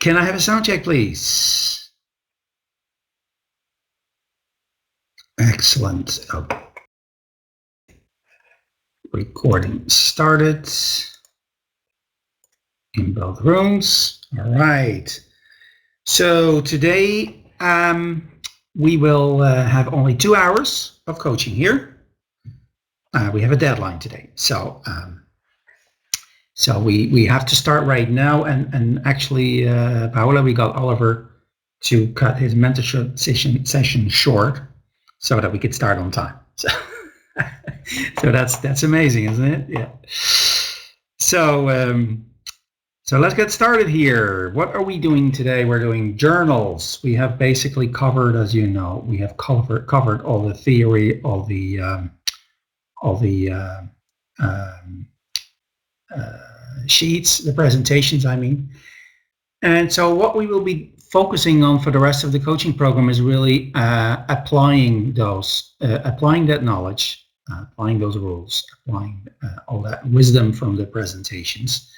Can I have a sound check, please? Excellent. Okay. Recording started in both rooms. All right. So today we will have only 2 hours of coaching here. We have a deadline today, so we have to start right now. And actually, Paola, we got Oliver to cut his mentorship session short so that we could start on time. So, so that's amazing, isn't it? Yeah. So let's get started here. What are we doing today? We're doing journals. We have basically covered, as you know, we have covered all the theory, all the sheets, the presentations, I mean. And so what we will be focusing on for the rest of the coaching program is really applying that knowledge, applying those rules, applying all that wisdom from the presentations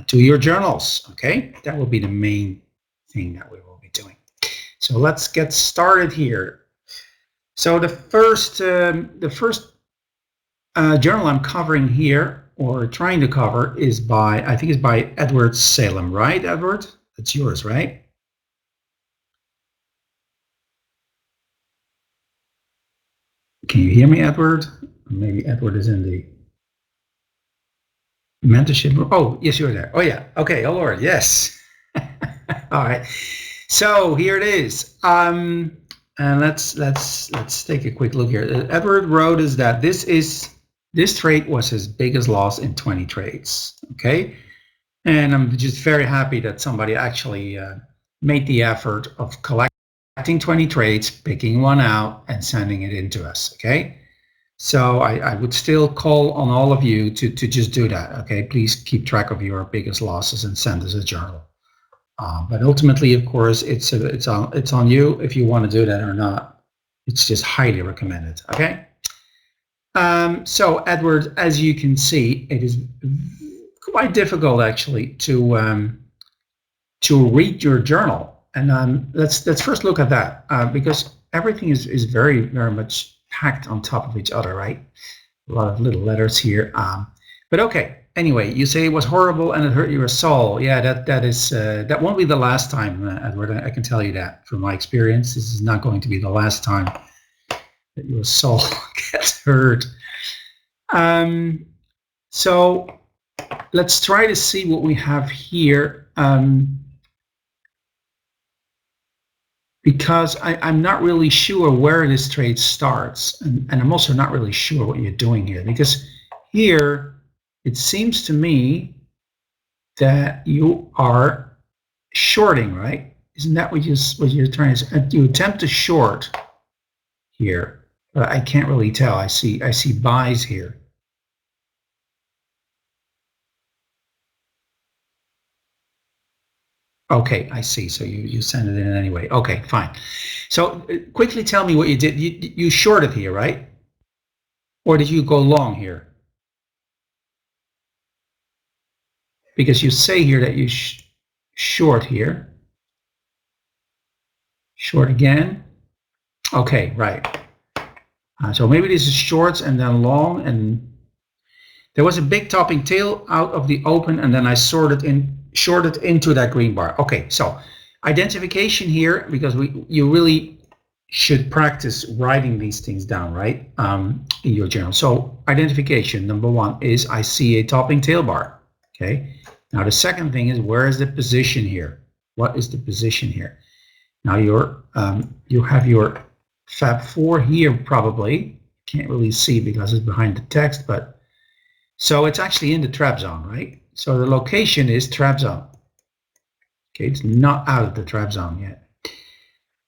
to your journals. Okay, that will be the main thing that we will be doing. So let's get started here. So the first journal I'm covering here, or trying to cover, is by, I think it's by Edward Salem, right, Edward? That's yours, right? Can you hear me, Edward? Maybe Edward is in the mentorship room. Oh, yes, you're there. Oh, yeah. Okay. Oh, Lord. Yes. All right. So here it is. And let's take a quick look here. Edward wrote is that this trade was his biggest loss in 20 trades. Okay. And I'm just very happy that somebody actually made the effort of collecting 20 trades, picking one out, and sending it in to us. Okay. So I would still call on all of you to just do that. Okay. Please keep track of your biggest losses and send us a journal. But ultimately, of course, it's on you if you want to do that or not. It's just highly recommended. Okay. So Edward, as you can see, it is quite difficult actually to read your journal, and let's first look at that because everything is very much packed on top of each other, right? A lot of little letters here, but okay. Anyway, you say it was horrible and it hurt your soul. Yeah, that won't be the last time, Edward. I can tell you that from my experience. This is not going to be the last time that your soul gets hurt. So let's try to see what we have here, because I'm not really sure where this trade starts, and I'm also not really sure what you're doing here, because here it seems to me that you are shorting, right? Isn't that what you're trying to say? You attempt to short here, but I can't really tell. I see buys here. Okay, I see. So you send it in anyway. Okay, fine. So quickly tell me what you did. You shorted here, right? Or did you go long here? Because you say here that you short here. Short again. Okay, right. So maybe this is shorts and then long, and there was a big topping tail out of the open, and then I shorted into that green bar. Okay, so identification here, because you really should practice writing these things down, right, in your journal. So identification, number one, is I see a topping tail bar. Okay, now the second thing is, where is the position here? What is the position here? Now you have your Fab 4 here, probably. Can't really see because it's behind the text, but so it's actually in the trap zone, right? So the location is trap zone. Okay, it's not out of the trap zone yet.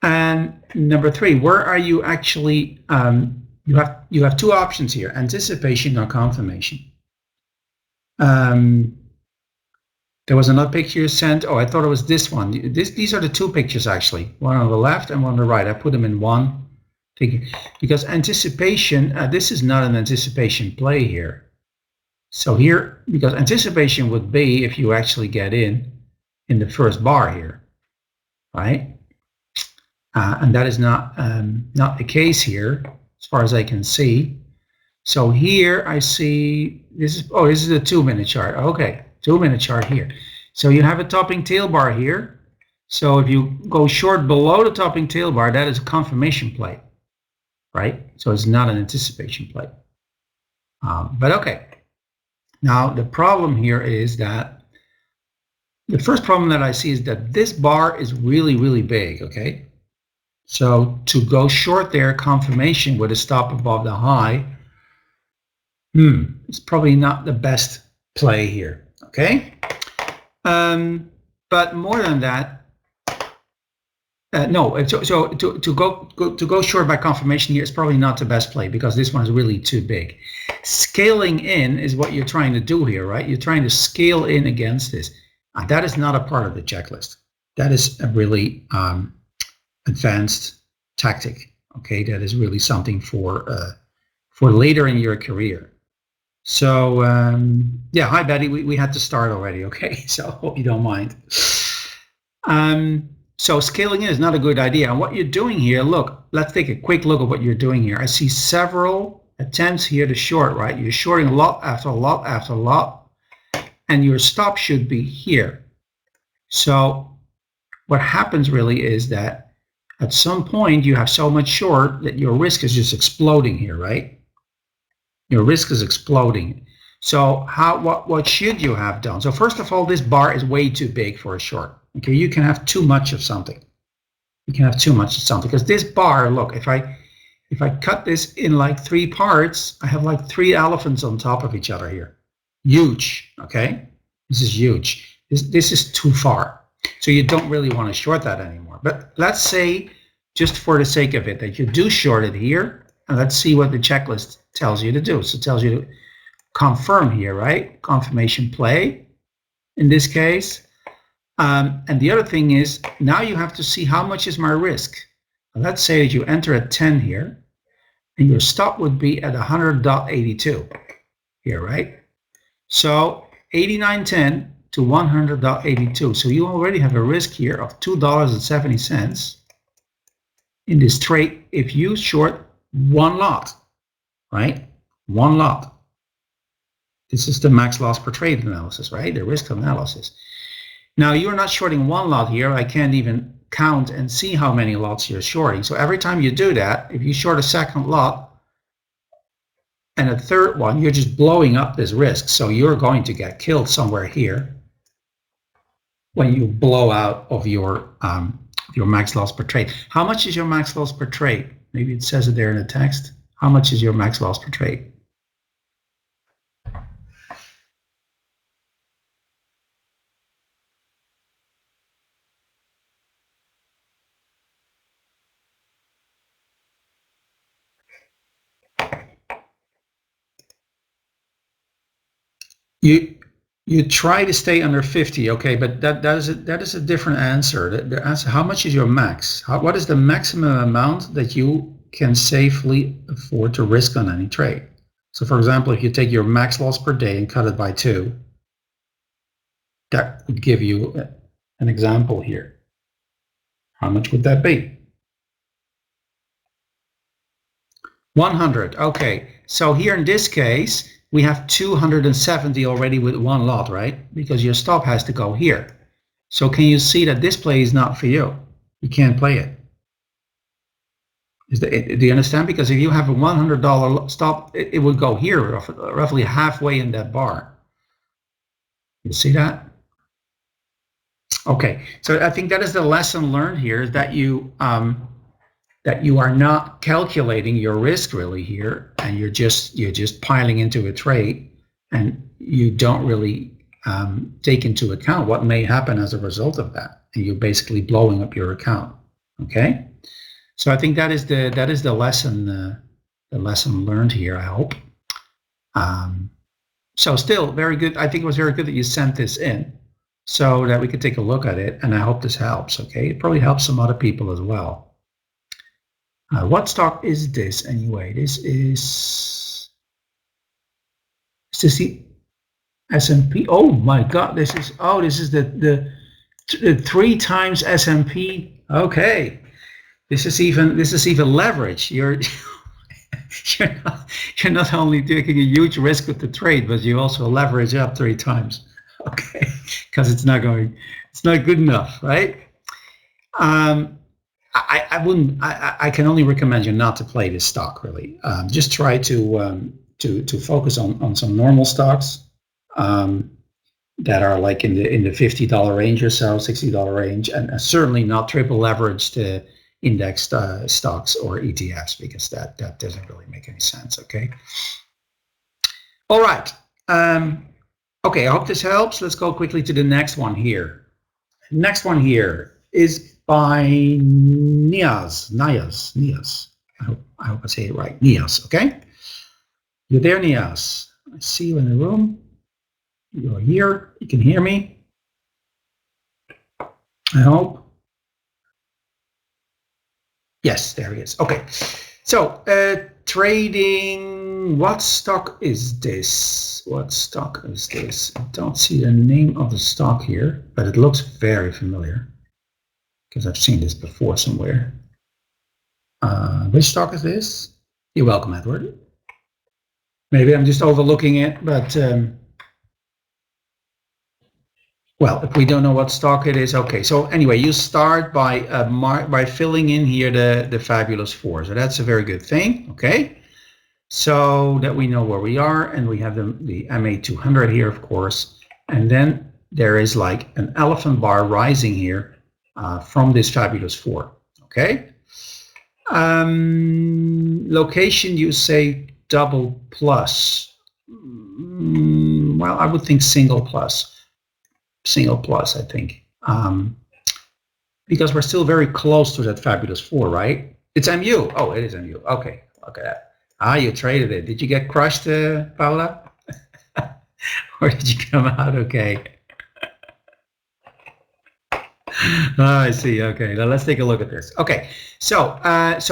And number 3, where are you actually? You have 2 options here: anticipation or confirmation. There was another picture you sent. Oh, I thought it was this one. These are the 2 pictures actually. One on the left and one on the right. I put them in one figure because anticipation. This is not an anticipation play here. So here, because anticipation would be if you actually get in in the first bar here, right? And that is not the case here, as far as I can see. So here I see this is a 2-minute chart. Okay, 2-minute chart here. So you have a topping tail bar here. So if you go short below the topping tail bar, that is a confirmation play, right? So it's not an anticipation play. But okay. Now the problem here is that the first problem that I see is that this bar is really, really big, okay? So to go short there, confirmation with a stop above the high, it's probably not the best play here, okay? But more than that, no. So to go short by confirmation here is probably not the best play because this one is really too big. Scaling in is what you're trying to do here, right? You're trying to scale in against this. That is not a part of the checklist. That is a really advanced tactic. Okay, that is really something for later in your career. So yeah, hi Betty. We had to start already. Okay, so hope you don't mind. So scaling in is not a good idea. And what you're doing here, look, let's take a quick look at what you're doing here. I see several attempts here to short, right? You're shorting lot after lot after lot, and your stop should be here. So what happens really is that at some point you have so much short that your risk is just exploding here, right? Your risk is exploding. So what should you have done? So first of all, this bar is way too big for a short. Okay, you can have too much of something. You can have too much of something because this bar, look, if I cut this in like 3 parts, I have like 3 elephants on top of each other here. Huge, okay? This is huge. This is too far. So you don't really want to short that anymore. But let's say, just for the sake of it, that you do short it here, and let's see what the checklist tells you to do. So it tells you to confirm here, right? Confirmation play in this case. And the other thing is, now you have to see how much is my risk. Let's say that you enter at 10 here, and your stop would be at 100.82 here, right? So 89.10 to 100.82. So you already have a risk here of $2.70 in this trade if you short one lot, right? One lot. This is the max loss per trade analysis, right? The risk analysis. Now you're not shorting one lot here. I can't even count and see how many lots you're shorting. So every time you do that, if you short a second lot and a third one, you're just blowing up this risk. So you're going to get killed somewhere here when you blow out of your max loss per trade. How much is your max loss per trade? Maybe it says it there in the text. How much is your max loss per trade? You try to stay under 50, okay, but that is a different answer. The answer, how much is your max? What is the maximum amount that you can safely afford to risk on any trade? So for example, if you take your max loss per day and cut it by 2, that would give you an example here. How much would that be? 100, okay. So here in this case, we have 270 already with one lot, right? Because your stop has to go here. So can you see that this play is not for you? You can't play it. Do you understand? Because if you have a $100 stop, it would go here, roughly halfway in that bar. You see that? Okay, so I think that is the lesson learned here, is that you are not calculating your risk really here, and you're just piling into a trade, and you don't really take into account what may happen as a result of that, and you're basically blowing up your account. Okay, so I think that is the lesson learned here, I hope. So still very good. I think it was very good that you sent this in so that we could take a look at it, and I hope this helps. Okay, it probably helps some other people as well. What stock is this anyway? This is the S&P. Oh my God! This is the 3 times S&P. Okay, this is even leverage. You're you're not only taking a huge risk with the trade, but you also leverage up 3 times. Okay, because it's not good enough, right? I wouldn't. I can only recommend you not to play this stock really. Just try to focus on some normal stocks that are like in the $50 range or so, $60 range, and certainly not triple leveraged indexed stocks or ETFs, because that doesn't really make any sense. Okay. All right. Okay. I hope this helps. Let's go quickly to the next one here. Next one here is by Niaz. I hope I say it right. Niaz. Okay. You're there, Niaz. I see you in the room. You're here. You can hear me. I hope. Yes, there he is. Okay. So trading. What stock is this? What stock is this? I don't see the name of the stock here, but it looks very familiar because I've seen this before somewhere. Which stock is this? You're welcome, Edward. Maybe I'm just overlooking it, but well, if we don't know what stock it is, okay. So anyway, you start by filling in here the Fabulous Four. So that's a very good thing, okay? So that we know where we are, and we have the MA200 here, of course. And then there is like an elephant bar rising here from this Fabulous Four, okay? Location, you say double plus. Well, I would think single plus, I think, because we're still very close to that Fabulous Four, right? It's MU. Oh, it is MU. Okay, look at that. You traded it. Did you get crushed, Paula? Or did you come out okay? I see. Okay, now let's take a look at this. Okay, so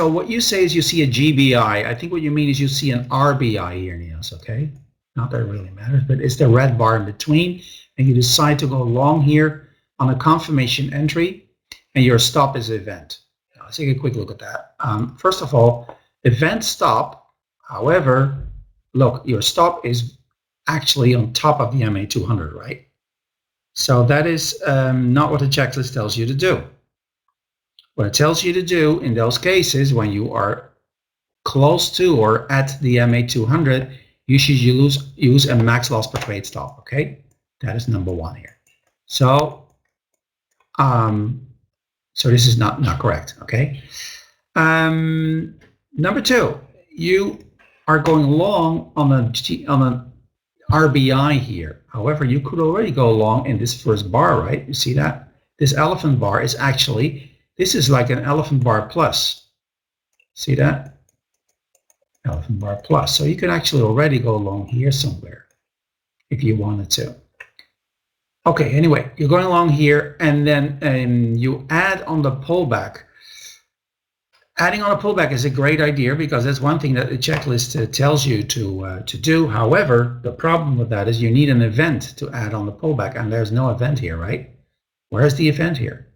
what you say is you see a GBI. I think what you mean is you see an RBI here, Niels. Okay, not that it really matters, but it's the red bar in between, and you decide to go long here on a confirmation entry, and your stop is event. Now, let's take a quick look at that. First of all, event stop. However, look, your stop is actually on top of the MA200, right? So that is not what the checklist tells you to do. What it tells you to do in those cases, when you are close to or at the MA200, you should use a max loss per trade stop, okay? That is number one here. So, so this is not correct, okay? Number two, you are going long on an RBI here. However, you could already go long in this first bar, right? You see that? This elephant bar is actually, this is like an elephant bar plus. See that? Elephant bar plus. So you can actually already go long here somewhere if you wanted to. Okay, anyway, you're going along here, and then you add on the pullback. Adding on a pullback is a great idea because that's one thing that the checklist tells you to do. However, the problem with that is you need an event to add on the pullback, and there's no event here, right? Where's the event here?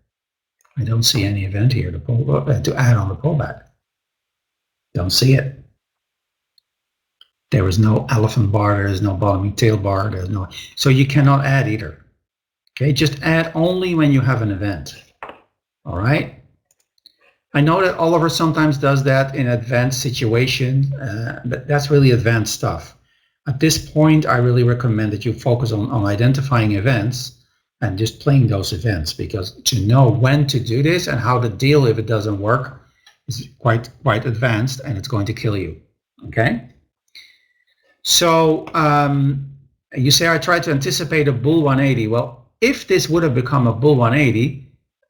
I don't see any event here to add on the pullback. Don't see it. There is no elephant bar. There is no bottoming tail bar. There's no. So you cannot add either. Okay, just add only when you have an event. All right. I know that Oliver sometimes does that in advanced situations, but that's really advanced stuff. At this point, I really recommend that you focus on identifying events and just playing those events, because to know when to do this and how to deal if it doesn't work is quite advanced, and it's going to kill you. Okay. So you say I tried to anticipate a bull 180. Well, if this would have become a bull 180,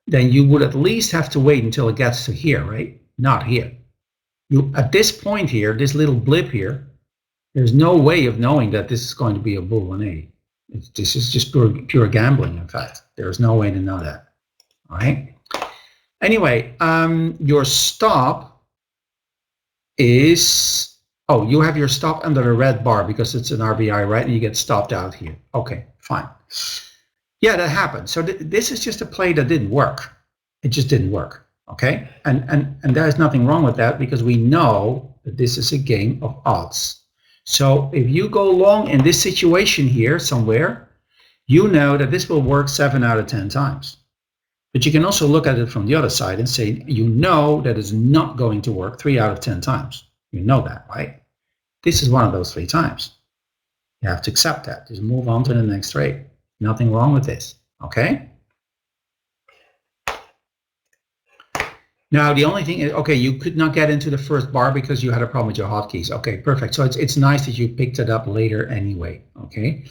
then you would at least have to wait until it gets to here, right? Not here. You at this point here, this little blip here, there's no way of knowing that this is going to be a bull 180. This is just pure gambling, in fact. There's no way to know that. All right. Anyway, your stop is, oh, you have your stop under the red bar because it's an RBI, right? And you get stopped out here. Okay, fine. Yeah, that happened. So this is just a play that didn't work. It just didn't work. Okay, and there is nothing wrong with that because we know that this is a game of odds. So if you go long in this situation here somewhere, you know that this will work 7 out of 10 times. But you can also look at it from the other side and say, you know that it's not going to work 3 out of 10 times. You know that, right? This is one of those 3 times. You have to accept that. Just move on to the next trade. Nothing wrong with this, okay? Now, the only thing is, okay, you could not get into the first bar because you had a problem with your hotkeys. Okay, perfect. So it's nice that you picked it up later anyway, okay?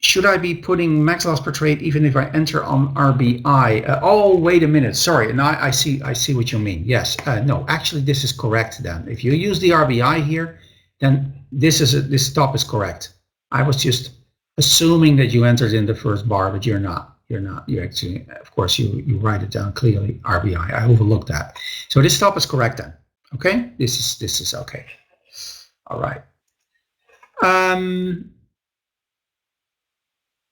Should I be putting max loss per trade even if I enter on RBI? Oh, wait a minute. Sorry. Now I see what you mean. Yes. No, actually, this is correct then. If you use the RBI here, then this stop is correct. I was just assuming that you entered in the first bar, but you're not. You're not. You actually, of course, you write it down clearly. RBI. I overlooked that. So this stop is correct then. Okay. This is okay. All right.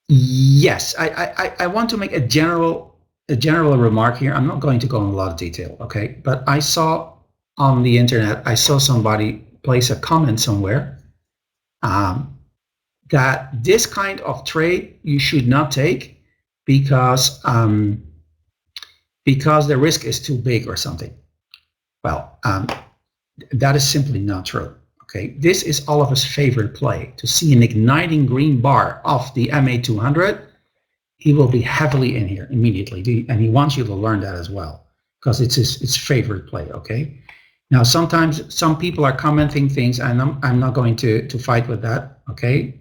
Yes, I want to make a general remark here. I'm not going to go in a lot of detail, okay? But I saw on the internet, I saw somebody place a comment somewhere that this kind of trade you should not take because the risk is too big or something. Well, that is simply not true. Okay, this is Oliver's favorite play. To see an igniting green bar off the MA200, he will be heavily in here immediately, and he wants you to learn that as well because it's his favorite play. Okay, now sometimes some people are commenting things, and I'm not going to fight with that. Okay,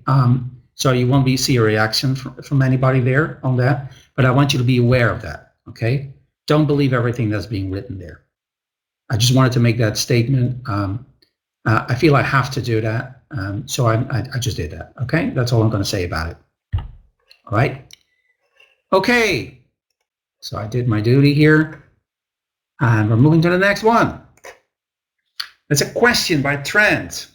so you won't see a reaction from anybody there on that, but I want you to be aware of that. Okay, don't believe everything that's being written there. I just wanted to make that statement. I feel I have to do that, so I just did that. Okay, that's all I'm going to say about it. All right. Okay, so I did my duty here, and we're moving to the next one. It's a question by Trent,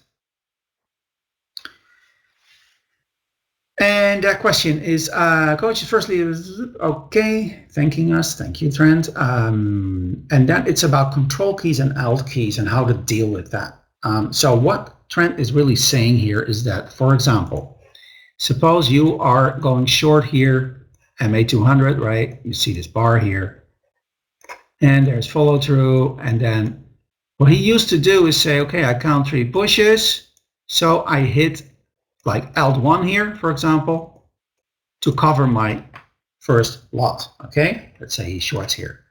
and that question is, Coach, firstly, okay, thanking us. Thank you, Trent. And then it's about control keys and alt keys and how to deal with that. So what Trent is really saying here is that, for example, suppose you are going short here, MA200, right? You see this bar here, and there's follow through, and then what he used to do is say, okay, I count 3 pushes, so I hit like Alt1 here, for example, to cover my first lot, okay? Let's say he shorts here.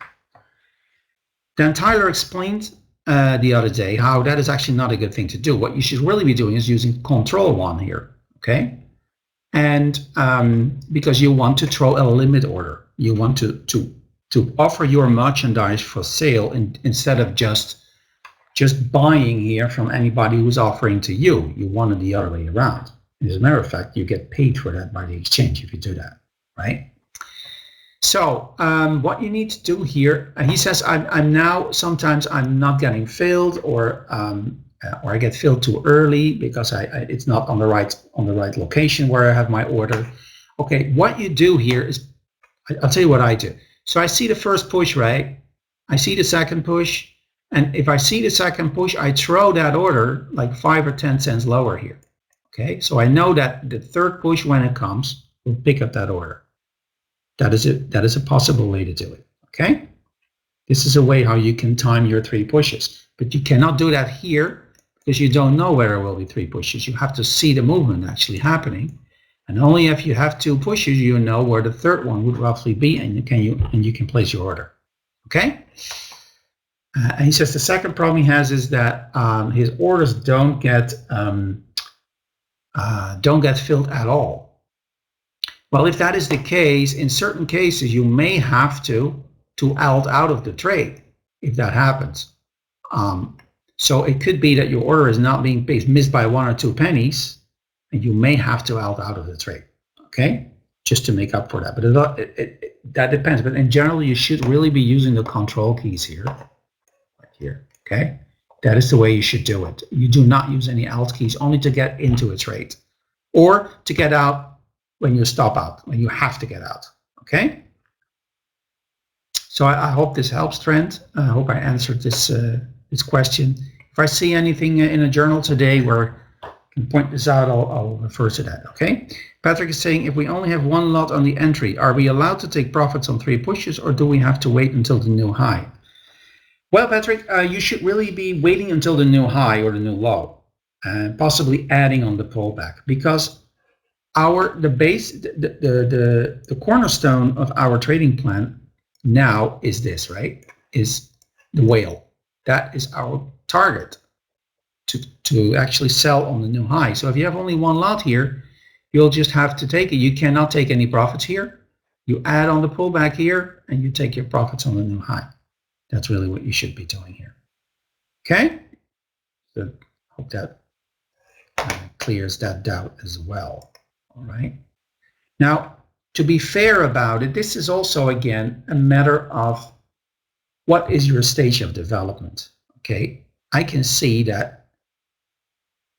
Then Tyler explained the other day how that is actually not a good thing to do. What you should really be doing is using control 1 here, okay? And because you want to throw a limit order, you want to offer your merchandise for sale instead of just buying here from anybody who's offering to you. You want it the other way around. As a matter of fact, you get paid for that by the exchange if you do that, right? So what you need to do here, he says, sometimes I'm not getting filled, or I get filled too early because it's not on the right location where I have my order. Okay, what you do here is, I'll tell you what I do. So I see the first push, right? I see the second push, and if I see the second push, I throw that order like 5 or 10 cents lower here. Okay, so I know that the third push, when it comes, will pick up that order. That is a possible way to do it. Okay, this is a way how you can time your 3 pushes, but you cannot do that here because you don't know where there will be 3 pushes. You have to see the movement actually happening, and only if you have 2 pushes, you know where the third one would roughly be, and you can place your order. Okay. And he says the second problem he has is that his orders don't get filled at all. Well, if that is the case, in certain cases, you may have to alt out of the trade if that happens. So it could be that your order is not being missed by 1 or 2 pennies, and you may have to alt out of the trade, okay, just to make up for that. But that depends. But in general, you should really be using the control keys here, right here, okay? That is the way you should do it. You do not use any alt keys, only to get into a trade. or to get out when you stop out, when you have to get out, okay? So I hope this helps, Trent. I hope I answered this question. If I see anything in a journal today where I can point this out, I'll refer to that, okay? Patrick is saying, if we only have one lot on the entry, are we allowed to take profits on 3 pushes, or do we have to wait until the new high? Well, Patrick, you should really be waiting until the new high or the new low, and possibly adding on the pullback, because the cornerstone of our trading plan now is this, right? Is the whale. That is our target to actually sell on the new high. So if you have only one lot here, you'll just have to take it. You cannot take any profits here. You add on the pullback here, and you take your profits on the new high. That's really what you should be doing here. Okay? So hope that clears that doubt as well. All right. Now, to be fair about it, this is also, again, a matter of what is your stage of development. Okay? I can see that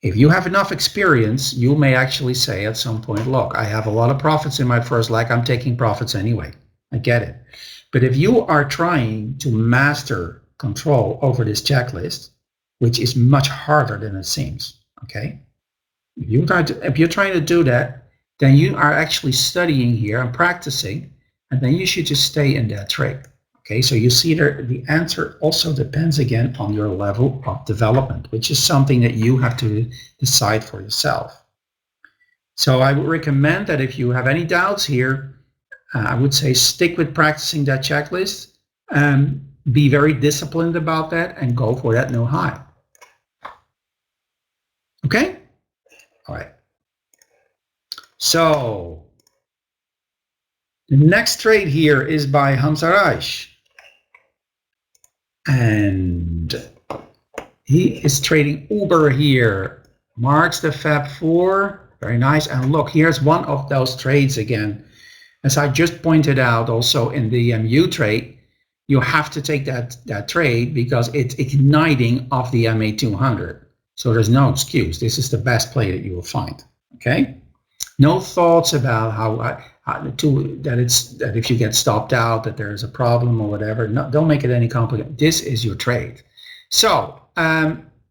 if you have enough experience, you may actually say at some point, look, I have a lot of profits in my first leg. I'm taking profits anyway. I get it. But if you are trying to master control over this checklist, which is much harder than it seems, okay? If you're trying to do that, then you are actually studying here and practicing, and then you should just stay in that trade. Okay, so you see there, the answer also depends again on your level of development, which is something that you have to decide for yourself. So I would recommend that if you have any doubts here, I would say stick with practicing that checklist, be very disciplined about that, and go for that new high. Okay? All right. So the next trade here is by Hamza Raish. And he is trading Uber here. Marks the Fab 4. Very nice. And look, here's one of those trades again. As I just pointed out also in the MU trade, you have to take that trade because it's igniting off the MA200. So there's no excuse. This is the best play that you will find. Okay? No thoughts about that if you get stopped out, that there's a problem or whatever. No, don't make it any complicated. This is your trade. So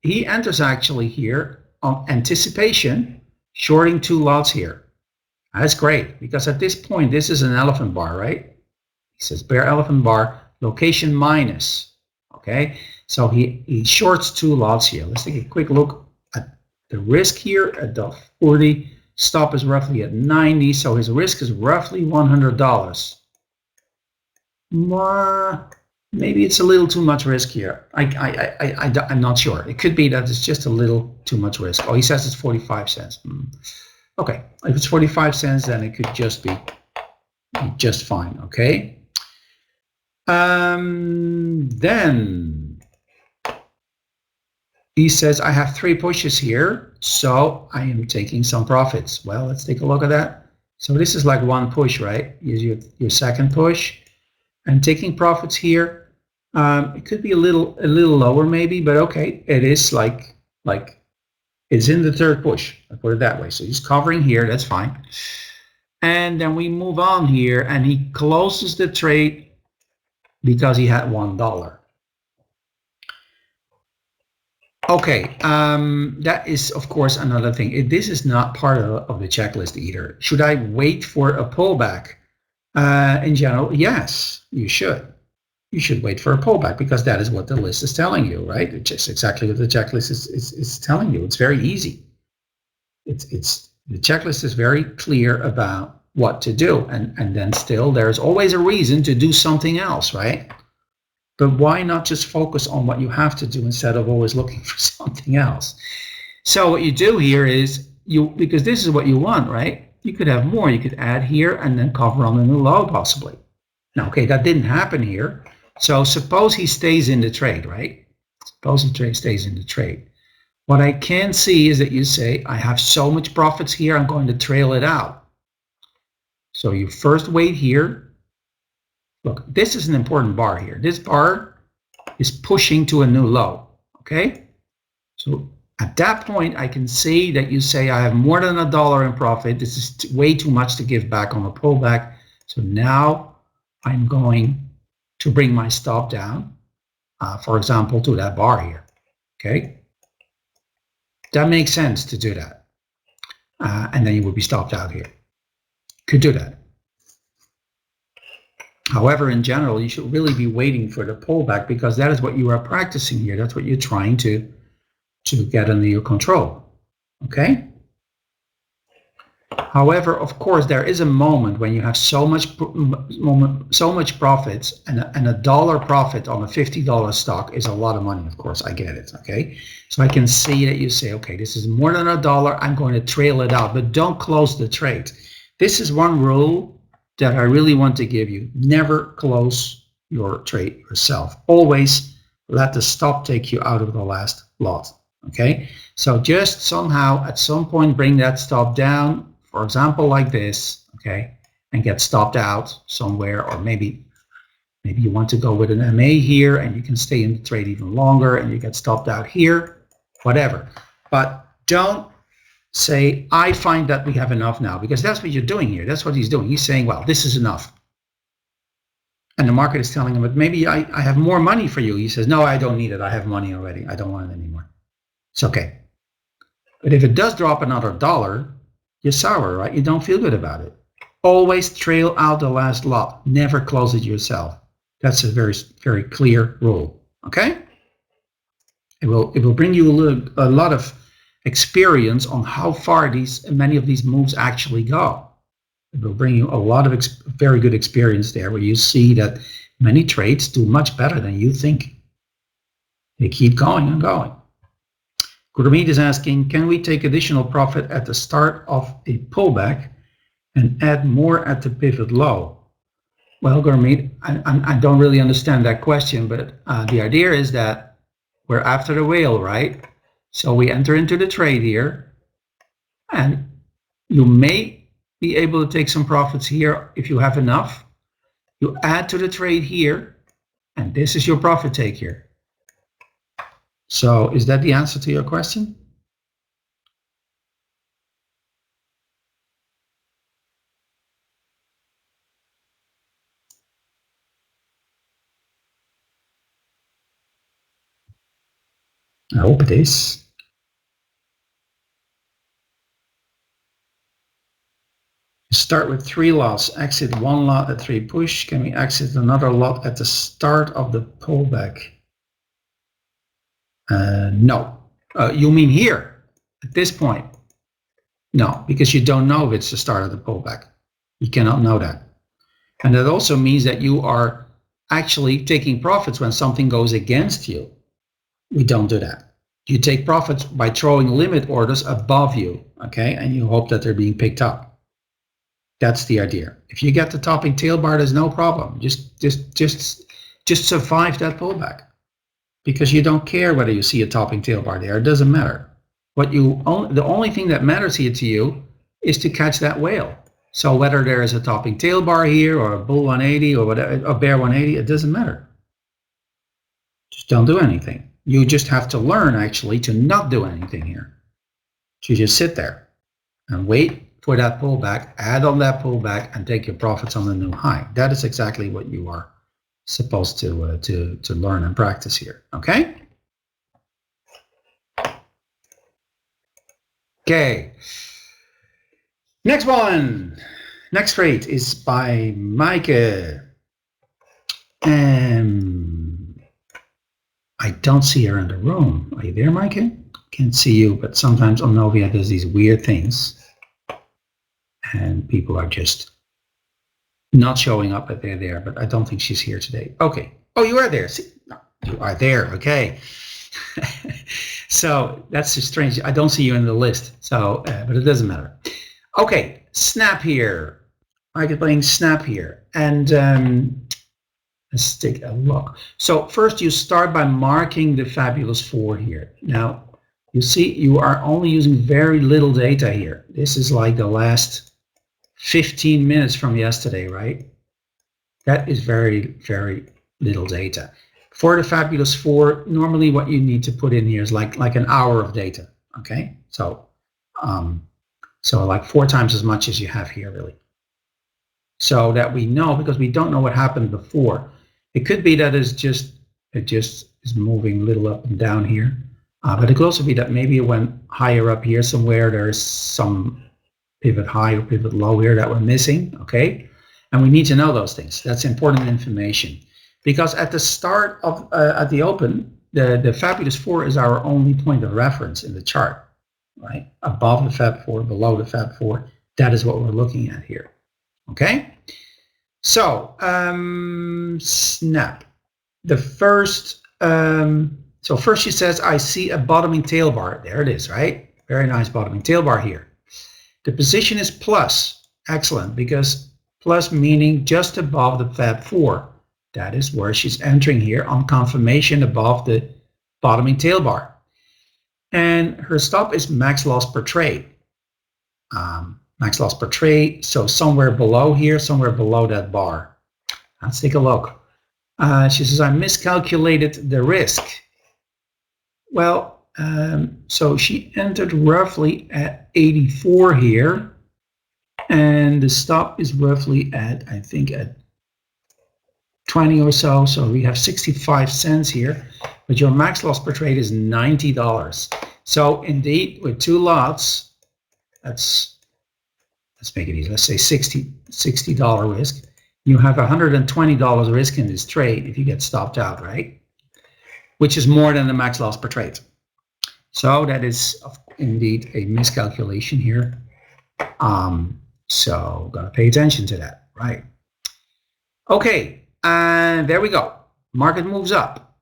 he enters actually here on anticipation, shorting 2 lots here. That's great, because at this point, this is an elephant bar, right? He says bear elephant bar, location minus, okay? So he shorts 2 lots here. Let's take a quick look at the risk here at the 40. Stop is roughly at 90, so his risk is roughly $100. Maybe it's a little too much risk here. I'm not sure. It could be that it's just a little too much risk. Oh, he says it's 45 cents. Okay, if it's 45 cents, then it could just be just fine, okay? Then he says, I have 3 pushes here, so I am taking some profits. Well, let's take a look at that. So this is like 1 push, right? Is your second push. And taking profits here, it could be a little lower maybe, but okay, it is like it's in the 3rd push. I put it that way. So he's covering here, that's fine. And then we move on here, and he closes the trade because he had $1. Okay, that is, of course, another thing. This is not part of the checklist either. Should I wait for a pullback? In general, yes, you should. You should wait for a pullback because that is what the list is telling you, right? It's just exactly what the checklist is telling you. It's very easy. The checklist is very clear about what to do, and then still there's always a reason to do something else, right? But why not just focus on what you have to do instead of always looking for something else? So what you do here is, because this is what you want, right? You could have more. You could add here and then cover on the new low possibly. Now, okay, that didn't happen here. So suppose he stays in the trade, right? Suppose he stays in the trade. What I can see is that you say, I have so much profits here, I'm going to trail it out. So you first wait here. Look, this is an important bar here. This bar is pushing to a new low, okay? So At that point, I can see that you say, I have more than $1 in profit. This is way too much to give back on a pullback. So now I'm going to bring my stop down, for example, to that bar here. Okay. That makes sense to do that. And then you would be stopped out here. Could do that. However, in general, you should really be waiting for the pullback because that is what you are practicing here. That's what you're trying to get under your control. Okay? However, of course, there is a moment when you have so much profits, and a dollar profit on a $50 stock is a lot of money. Of course, I get it. Okay, so I can see that you say, okay, this is more than $1. I'm going to trail it out, but don't close the trade. This is one rule that I really want to give you. Never close your trade yourself. Always let the stop take you out of the last lot. Okay, so just somehow at some point bring that stop down, for example, like this, okay, and get stopped out somewhere, or maybe you want to go with an MA here and you can stay in the trade even longer and you get stopped out here, whatever. But don't say, I find that we have enough now, because that's what you're doing here. That's what he's doing. He's saying, well, this is enough. And the market is telling him, but maybe I have more money for you. He says, no, I don't need it. I have money already. I don't want it anymore. It's okay. But if it does drop another $1, you're sour, right? You don't feel good about it. Always trail out the last lot. Never close it yourself. That's a very, very clear rule. Okay? It will bring you a lot of experience on how far many of these moves actually go. It will bring you a lot of very good experience there, where you see that many trades do much better than you think. They keep going and going. Gurmeet is asking, can we take additional profit at the start of a pullback and add more at the pivot low? Well, Gurmeet, I don't really understand that question, but the idea is that we're after the whale, right? So we enter into the trade here, and you may be able to take some profits here if you have enough. You add to the trade here, and this is your profit take here. So is that the answer to your question? I hope it is. Start with 3 lots, exit 1 lot at 3 push. Can we exit another lot at the start of the pullback? No. You mean here, at this point? No, because you don't know if it's the start of the pullback. You cannot know that. And that also means that you are actually taking profits when something goes against you. We don't do that. You take profits by throwing limit orders above you, okay? And you hope that they're being picked up. That's the idea. If you get the topping tail bar, there's no problem. Just survive that pullback, because you don't care whether you see a topping tail bar there. It doesn't matter. The only thing that matters here to you is to catch that whale. So whether there is a topping tail bar here or a bull 180 or whatever, a bear 180, it doesn't matter. Just don't do anything. You just have to learn actually to not do anything here. So you just sit there and wait for that pullback, add on that pullback, and take your profits on the new high. That is exactly what you are supposed to learn and practice here. Okay? Okay. Next one. Next trade is by Mike. I don't see her in the room. Are you there, Mike? Can't see you, but sometimes Onnovia does these weird things, and people are just not showing up that they're there, but I don't think she's here today. Okay. Oh, you are there. See? No, you are there. Okay. So that's just strange. I don't see you in the list. So, but it doesn't matter. Okay. Snap here. I'm playing Snap here. And let's take a look. So first you start by marking the Fabulous 4 here. Now, you see you are only using very little data here. This is like the last 15 minutes from yesterday, right? That is very, very little data. For the Fabulous 4, normally what you need to put in here is like an hour of data. Okay, so like 4 times as much as you have here, really. So that we know, because we don't know what happened before. It could be that it just is moving a little up and down here. But it could also be that maybe it went higher up here somewhere. There's some pivot high or pivot low here that we're missing, okay? And we need to know those things. That's important information. Because at the start of, at the open, the Fabulous 4 is our only point of reference in the chart, right? Above the Fab 4, below the Fab 4, that is what we're looking at here, okay? So, snap. The first, so first she says, I see a bottoming tail bar. There it is, right? Very nice bottoming tail bar here. The position is plus. Excellent, because plus meaning just above the Fab 4. That is where she's entering here on confirmation above the bottoming tail bar. And her stop is max loss per trade. Max loss per trade, so somewhere below here, somewhere below that bar. Let's take a look. She says, I miscalculated the risk. Well, so she entered roughly at 84 here, and the stop is roughly at, I think, at 20 or so. So we have 65 cents here, but your max loss per trade is $90. So indeed, with 2 lots, let's make it easy. Let's say $60 risk. You have $120 risk in this trade if you get stopped out, right? Which is more than the max loss per trade. So that is indeed a miscalculation here. So gotta pay attention to that, right? Okay, and there we go. Market moves up,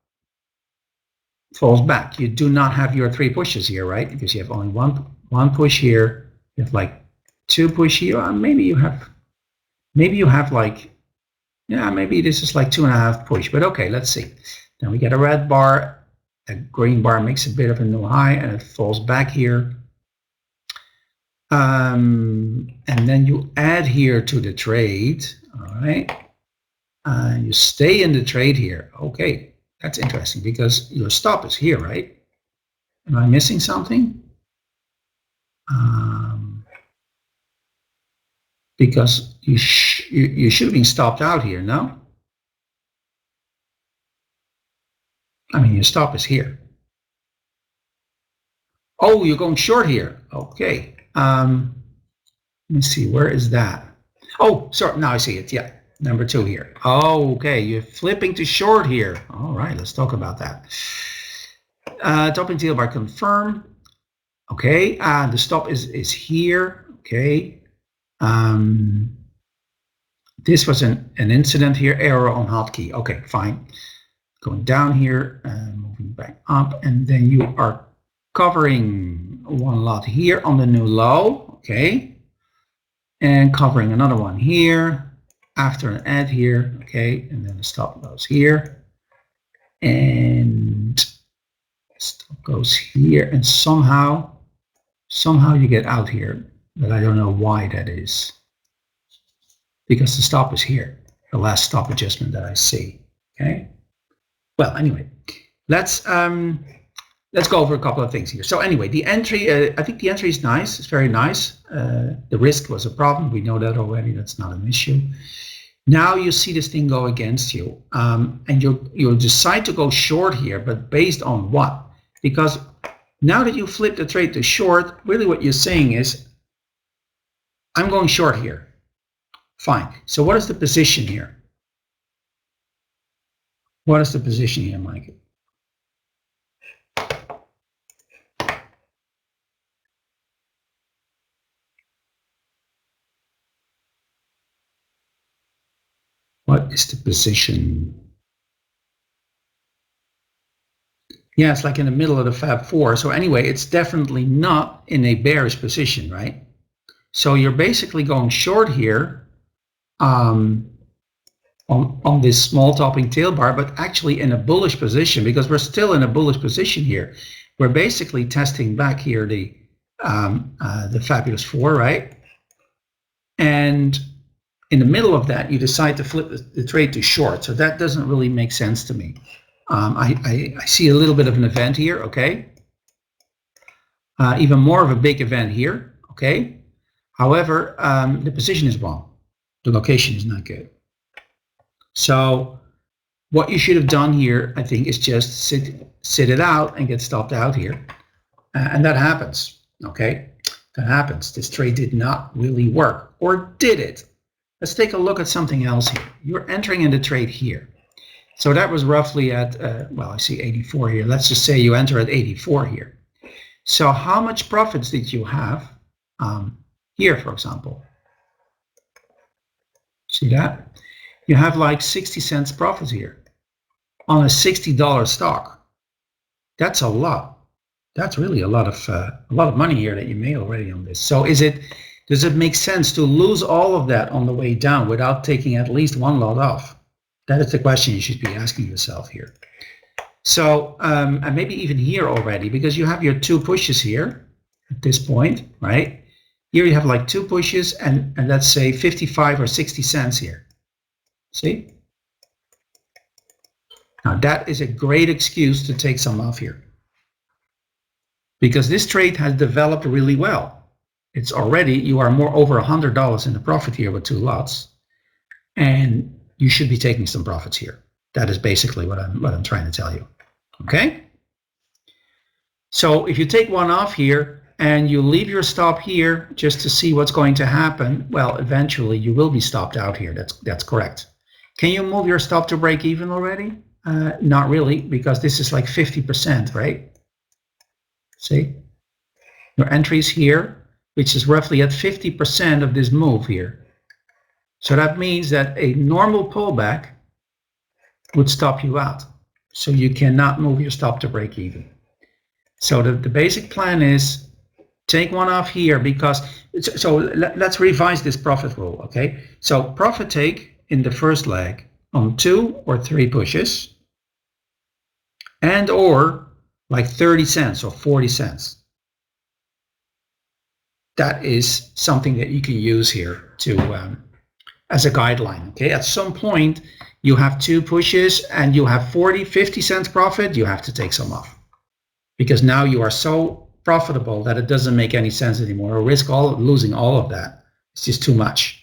falls back. You do not have your 3 pushes here, right? Because you have only one push here. You have like 2 push here. Maybe you have like, yeah, maybe this is like 2.5 push. But okay, let's see. Then we get a red bar. A green bar makes a bit of a new high, and it falls back here. And then you add here to the trade, all right? You stay in the trade here. Okay, that's interesting because your stop is here, right? Am I missing something? Because you're shooting stopped out here, no? I mean, your stop is here. Oh, you're going short here. Okay. Let me see, where is that? Oh, sorry, now I see it. Yeah, number 2 here. Oh, okay, you're flipping to short here. All right, let's talk about that. Topping tail bar confirm. Okay, the stop is here. Okay. This was an incident here, error on hotkey. Okay, fine. Going down here, moving back up, and then you are covering 1 lot here on the new low, okay, and covering another one here after an add here, okay, and then the stop goes here, and stop goes here, and somehow you get out here, but I don't know why that is, because the stop is here, the last stop adjustment that I see, okay. Well, anyway, let's go over a couple of things here. So anyway, the entry, I think the entry is nice. It's very nice. The risk was a problem. We know that already. That's not an issue. Now you see this thing go against you, and you'll decide to go short here, but based on what? Because now that you flip the trade to short, really what you're saying is, I'm going short here. Fine. So what is the position here? What is the position here, Mike? What is the position? Yeah, it's like in the middle of the Fab 4. So anyway, it's definitely not in a bearish position, right? So you're basically going short here on this small topping tail bar, but actually in a bullish position, because we're still in a bullish position here. We're basically testing back here the Fabulous 4, right? And in the middle of that, you decide to flip the trade to short. So that doesn't really make sense to me. I see a little bit of an event here, okay? Even more of a big event here, okay? However, the position is wrong. The location is not good. So what you should have done here, I think, is just sit it out and get stopped out here. And that happens, okay? That happens. This trade did not really work. Or did it? Let's take a look at something else here. You're entering in the trade here. So that was roughly at, well, I see 84 here. Let's just say you enter at 84 here. So how much profits did you have here, for example? See that? You have like 60 cents profit here on a $60 stock. That's a lot. That's really a lot of money here that you made already on this. So does it make sense to lose all of that on the way down without taking at least one lot off? That is the question you should be asking yourself here. So, and maybe even here already, because you have your two pushes here at this point, right? Here you have like two pushes and let's say 55 or 60 cents here. See? Now that is a great excuse to take some off here. Because this trade has developed really well. It's already, you are more over $100 in the profit here with two lots. And you should be taking some profits here. That is basically what I'm trying to tell you. Okay? So if you take one off here and you leave your stop here just to see what's going to happen, well, eventually you will be stopped out here. That's correct. Can you move your stop to break even already? Not really, because this is like 50%, right? See? Your entries here, which is roughly at 50% of this move here. So that means that a normal pullback would stop you out. So you cannot move your stop to break even. So the basic plan is take one off here because, so let's revise this profit rule, okay? So profit take in the first leg on 2 or 3 pushes and or like 30 cents or 40 cents. That is something that you can use here to as a guideline, okay? At some point, you have 2 pushes and you have 40, 50 cents profit, you have to take some off. Because now you are so profitable that it doesn't make any sense anymore. Or risk losing all of that. It's just too much.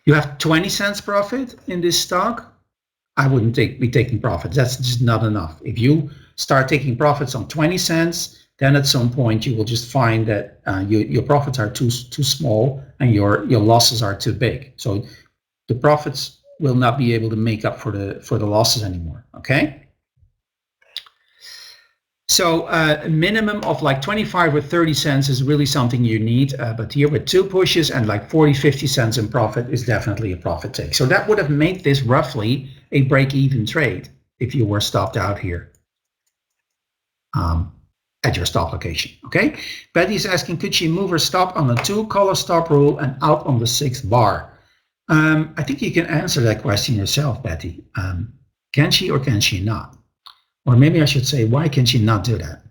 You have 20 cents profit in this stock, I wouldn't be taking profits. That's just not enough. If you start taking profits on 20 cents, then at some point you will just find that your profits are too small and your losses are too big. So the profits will not be able to make up for the losses anymore, okay? So a minimum of like 25 or 30 cents is really something you need, but here with 2 pushes and like 40, 50 cents in profit is definitely a profit take. So that would have made this roughly a break-even trade if you were stopped out here at your stop location, okay? Betty's asking, could she move her stop on the 2-color stop rule and out on the 6th bar? I think you can answer that question yourself, Betty. Can she or can she not? Or maybe I should say, why can she not do that?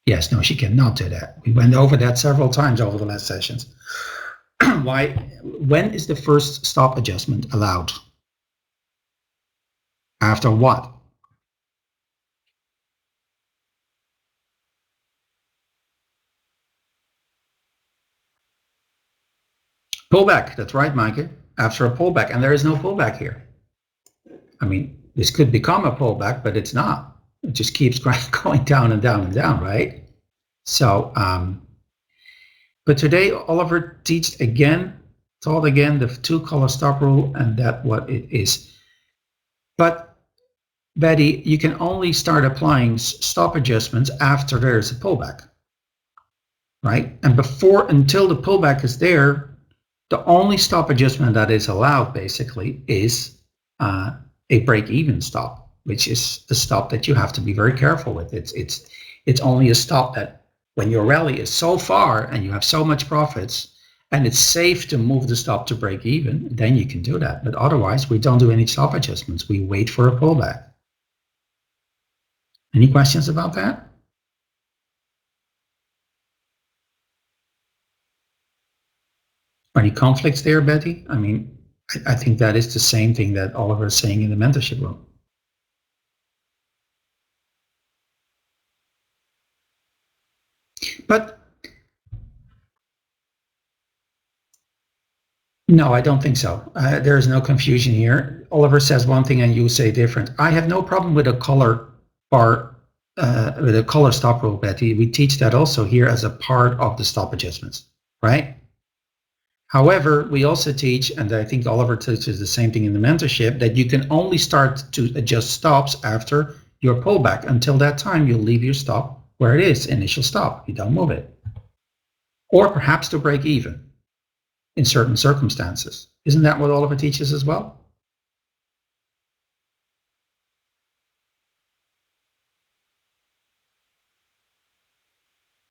Yes, no, she cannot do that. We went over that several times over the last sessions. Why? When is the first stop adjustment allowed? After what? Pullback, that's right, Mike. After a pullback, and there is no pullback here. I mean, this could become a pullback, but it's not. It just keeps going down and down and down, right? So, but today Oliver taught again the 2-color stop rule, and that's what it is. But Betty, you can only start applying stop adjustments after there is a pullback, right? And until the pullback is there, the only stop adjustment that is allowed basically is a break-even stop, which is the stop that you have to be very careful with. It's only a stop that when your rally is so far and you have so much profits and it's safe to move the stop to break even, then you can do that. But otherwise, we don't do any stop adjustments. We wait for a pullback. Any questions about that? Any conflicts there, Betty? I mean, I think that is the same thing that Oliver is saying in the mentorship room. No, I don't think so. There is no confusion here. Oliver says one thing and you say different. I have no problem with a color bar, with a color stop rule, Betty. We teach that also here as a part of the stop adjustments, right? However, we also teach, and I think Oliver teaches the same thing in the mentorship, that you can only start to adjust stops after your pullback. Until that time, you'll leave your stop where it is, initial stop. You don't move it. Or perhaps to break even in certain circumstances. Isn't that what Oliver teaches as well?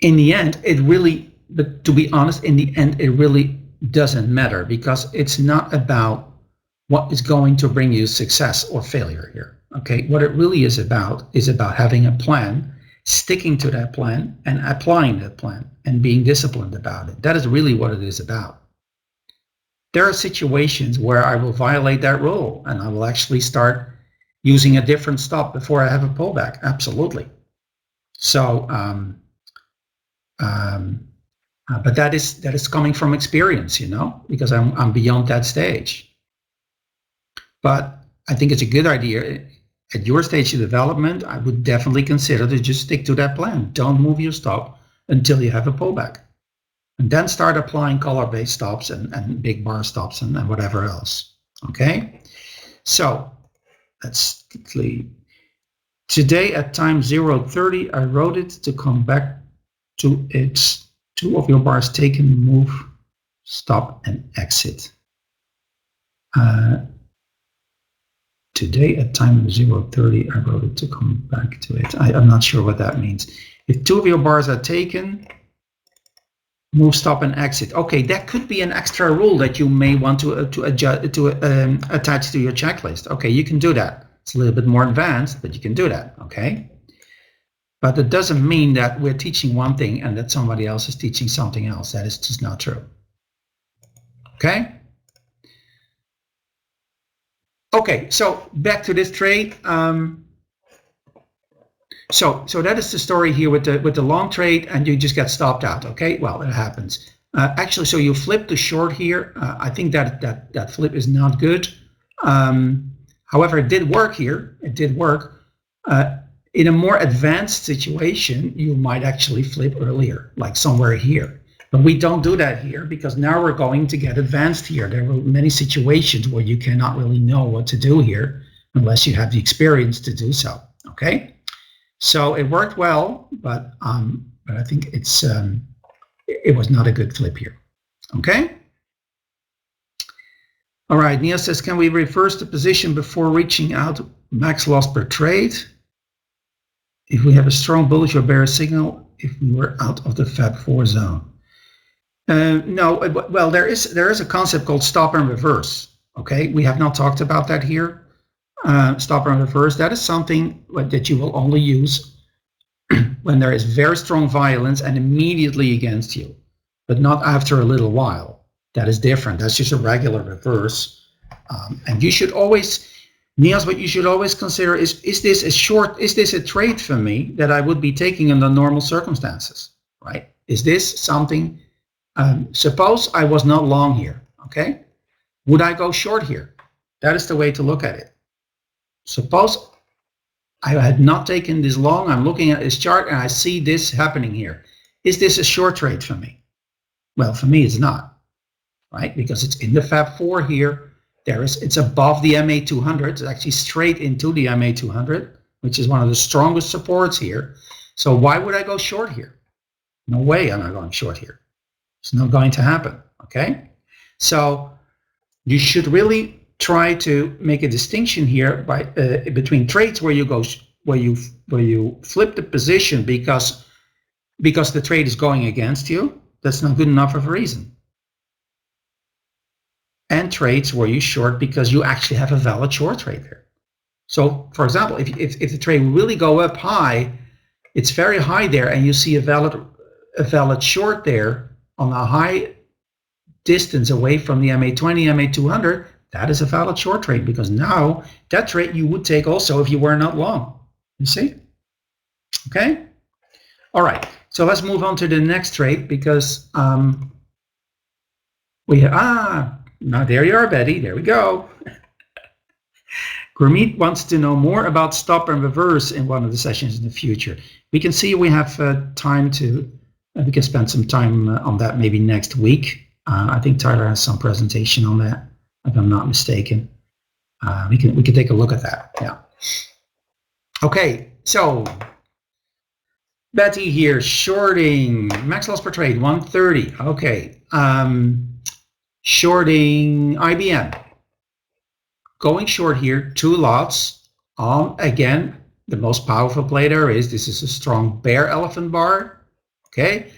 In the end, it really, but to be honest, in the end, it really doesn't matter because it's not about what is going to bring you success or failure here. Okay, what it really is about having a plan, sticking to that plan, and applying that plan and being disciplined about it. That is really what it is about. There are situations where I will violate that rule and I will actually start using a different stop before I have a pullback. Absolutely. So, but that is coming from experience, you know, because I'm beyond that stage. But I think it's a good idea. At your stage of development, I would definitely consider to just stick to that plan. Don't move your stop until you have a pullback. And then start applying color-based stops and big bar stops and whatever else. Okay? So let's quickly. Today at time 0:30, I wrote it to come back to its 2 of your bars taken, move, stop, and exit. Today at time 0:30, I wrote it to come back to it. I'm not sure what that means. If 2 of your bars are taken, move, stop, and exit. Okay, that could be an extra rule that you may want to adjust to attach to your checklist. Okay, you can do that. It's a little bit more advanced, but you can do that. Okay, but it doesn't mean that we're teaching one thing and that somebody else is teaching something else. That is just not true. Okay. Okay, so back to this trade. So that is the story here with the long trade, and you just get stopped out. Okay, well, it happens. Actually, so you flip the short here. I think that flip is not good. However, it did work here. It did work. In a more advanced situation, you might actually flip earlier, like somewhere here. But we don't do that here because now we're going to get advanced here. There are many situations where you cannot really know what to do here unless you have the experience to do so. Okay. So it worked well, but I think it was not a good flip here. Okay. All right. Neil says, can we reverse the position before reaching out max loss per trade? If we have a strong bullish or bearish signal, if we were out of the Fab 4 zone. No. Well, there is a concept called stop and reverse. Okay. We have not talked about that here. Stop and reverse, that is something that you will only use when there is very strong violence and immediately against you, but not after a little while. That is different. That's just a regular reverse. And you should always, Niels, what you should always consider is this a trade for me that I would be taking under normal circumstances, right? Is this something, suppose I was not long here, okay? Would I go short here? That is the way to look at it. Suppose I had not taken this long, I'm looking at this chart and I see this happening here. Is this a short trade for me? Well, for me, it's not, right? Because it's in the Fab 4 here. It's above the MA200. It's actually straight into the MA200, which is one of the strongest supports here. So why would I go short here? No way I'm not going short here. It's not going to happen, okay? So you should really try to make a distinction here between trades where you flip the position because the trade is going against you. That's not good enough of a reason. And trades where you short because you actually have a valid short trade there. So, for example, if the trade really go up high, it's very high there, and you see a valid short there on a high distance away from the MA20, MA200. That is a valid short trade because now that trade you would take also if you were not long. You see? Okay? All right. So let's move on to the next trade because we have, Now there you are, Betty. There we go. Gurmeet wants to know more about stop and reverse in one of the sessions in the future. We can see we have time to, we can spend some time on that maybe next week. I think Tyler has some presentation on that, if I'm not mistaken. We can take a look at that. Yeah. Okay, so Betty here, shorting, max loss per trade, 130. Okay, shorting IBM. Going short here, 2 lots. Again, the most powerful play there is, this is a strong bear elephant bar. Okay,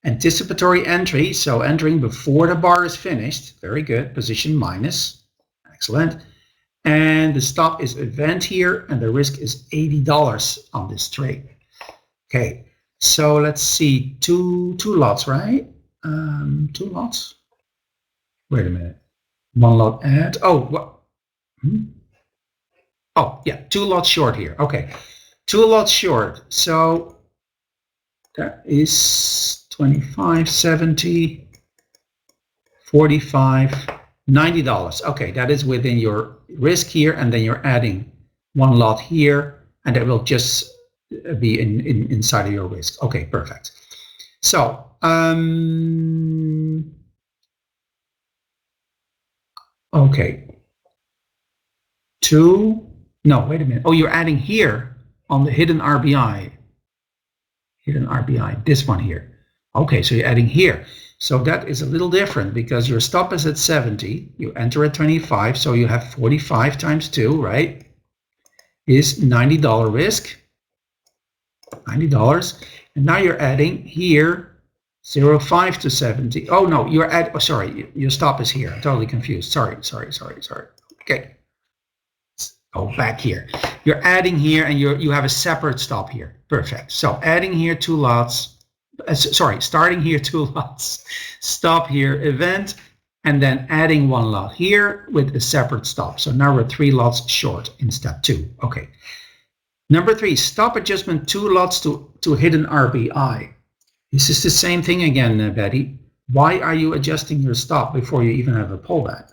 anticipatory entry, so entering before the bar is finished. Very good, position minus. Excellent. And the stop is event here, and the risk is $80 on this trade. Okay, so let's see, two lots, right? 2 lots. Wait a minute. 1 lot add. Oh, what? Oh, yeah, 2 lots short here. Okay, 2 lots short. So that is 25, 70, 45, $90. Okay, that is within your risk here, and then you're adding 1 lot here, and that will just be inside of your risk. Okay, perfect. So okay, 2. No, wait a minute. Oh, you're adding here on the hidden RBI. Hidden RBI, this one here. Okay, so you're adding here. So that is a little different because your stop is at 70. You enter at 25, so you have 45 times 2, right? Is $90 risk. $90. And now you're adding here 0.5 to 70. Oh no, you're at, oh, sorry, your stop is here. I'm totally confused. Sorry. Okay. Go back here. You're adding here, and you have a separate stop here. Perfect. So adding here 2 lots. Starting here 2 lots. Stop here, event, and then adding 1 lot here with a separate stop. So now we're 3 lots short in step 2. Okay. Number 3, stop adjustment 2 lots to hidden RBI. This is the same thing again, Betty. Why are you adjusting your stop before you even have a pullback?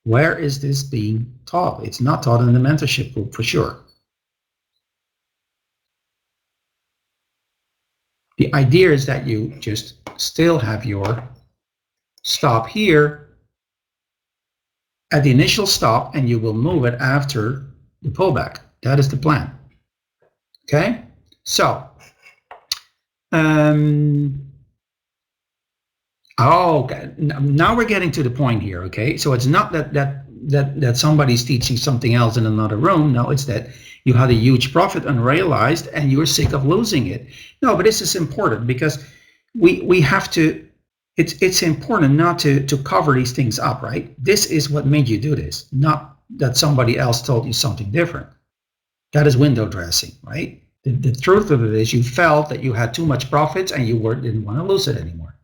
Where is this being taught? It's not taught in the mentorship group for sure. The idea is that you just still have your stop here at the initial stop, and you will move it after the pullback. That is the plan. Okay, so okay, now we're getting to the point here. Okay, so it's not that somebody's teaching something else in another room. No, it's that you had a huge profit unrealized and you're sick of losing it. No, but this is important because we have to. It's important not to cover these things up, right? This is what made you do this, not that somebody else told you something different. That is window dressing, right? The truth of it is you felt that you had too much profits and you didn't want to lose it anymore.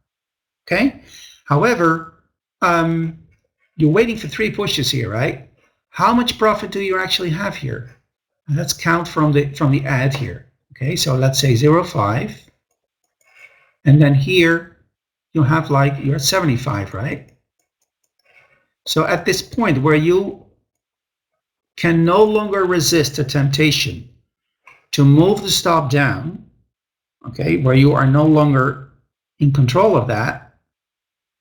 Okay. However, you're waiting for 3 pushes here, right? How much profit do you actually have here? And let's count from the add here. Okay, so let's say 0.5, and then here you have you're at 75, right? So at this point where you can no longer resist the temptation to move the stop down, okay, where you are no longer in control of that,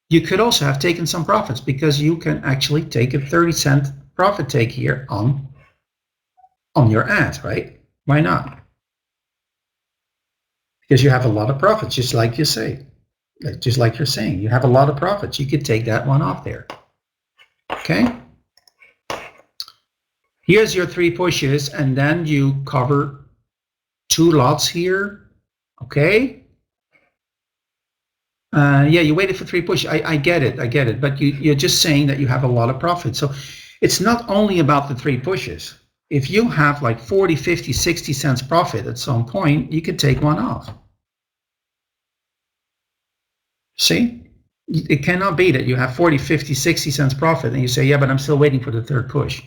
you could also have taken some profits because you can actually take a 30-cent profit take here on your add, right? Why not? Because you have a lot of profits, just like you say, just like you're saying, you have a lot of profits. You could take that one off there. Okay. Here's your 3 pushes, and then you cover 2 lots here. Okay. Yeah, you waited for 3 pushes. I get it. But you're just saying that you have a lot of profit. So it's not only about the 3 pushes. If you have 40, 50, 60 cents profit at some point, you could take one off. See? It cannot be that you have 40, 50, 60 cents profit and you say, yeah, but I'm still waiting for the 3rd push.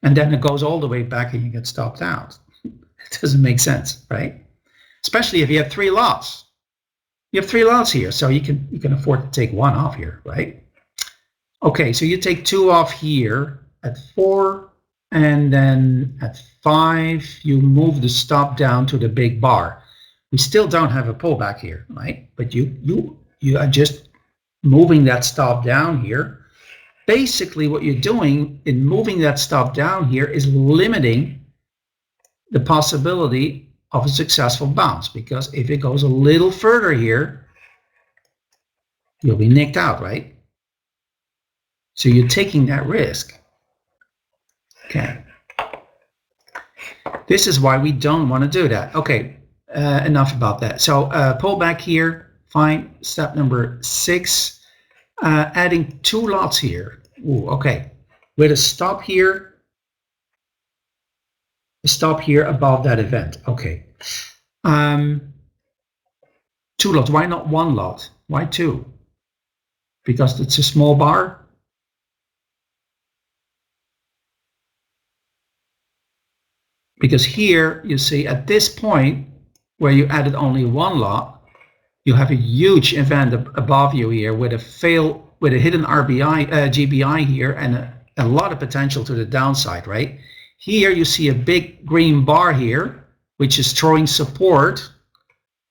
And then it goes all the way back and you get stopped out. It doesn't make sense, right? Especially if you have 3 lots. You have 3 lots here, so you can afford to take one off here, right? Okay, so you take 2 off here at 4, and then at 5, you move the stop down to the big bar. We still don't have a pullback here, right? But you are just moving that stop down here. Basically, what you're doing in moving that stop down here is limiting the possibility of a successful bounce, because if it goes a little further here, you'll be nicked out, right? So you're taking that risk. Okay. This is why we don't want to do that. Okay, enough about that. So pull back here, fine. Step number 6, adding 2 lots here. Ooh, okay, with a stop here above that event. Okay, 2 lots. Why not 1 lot? Why 2? Because it's a small bar. Because here you see at this point where you added only 1 lot, you have a huge event above you here with a hidden RBI, GBI here, and a lot of potential to the downside, right? Here you see a big green bar here, which is throwing support,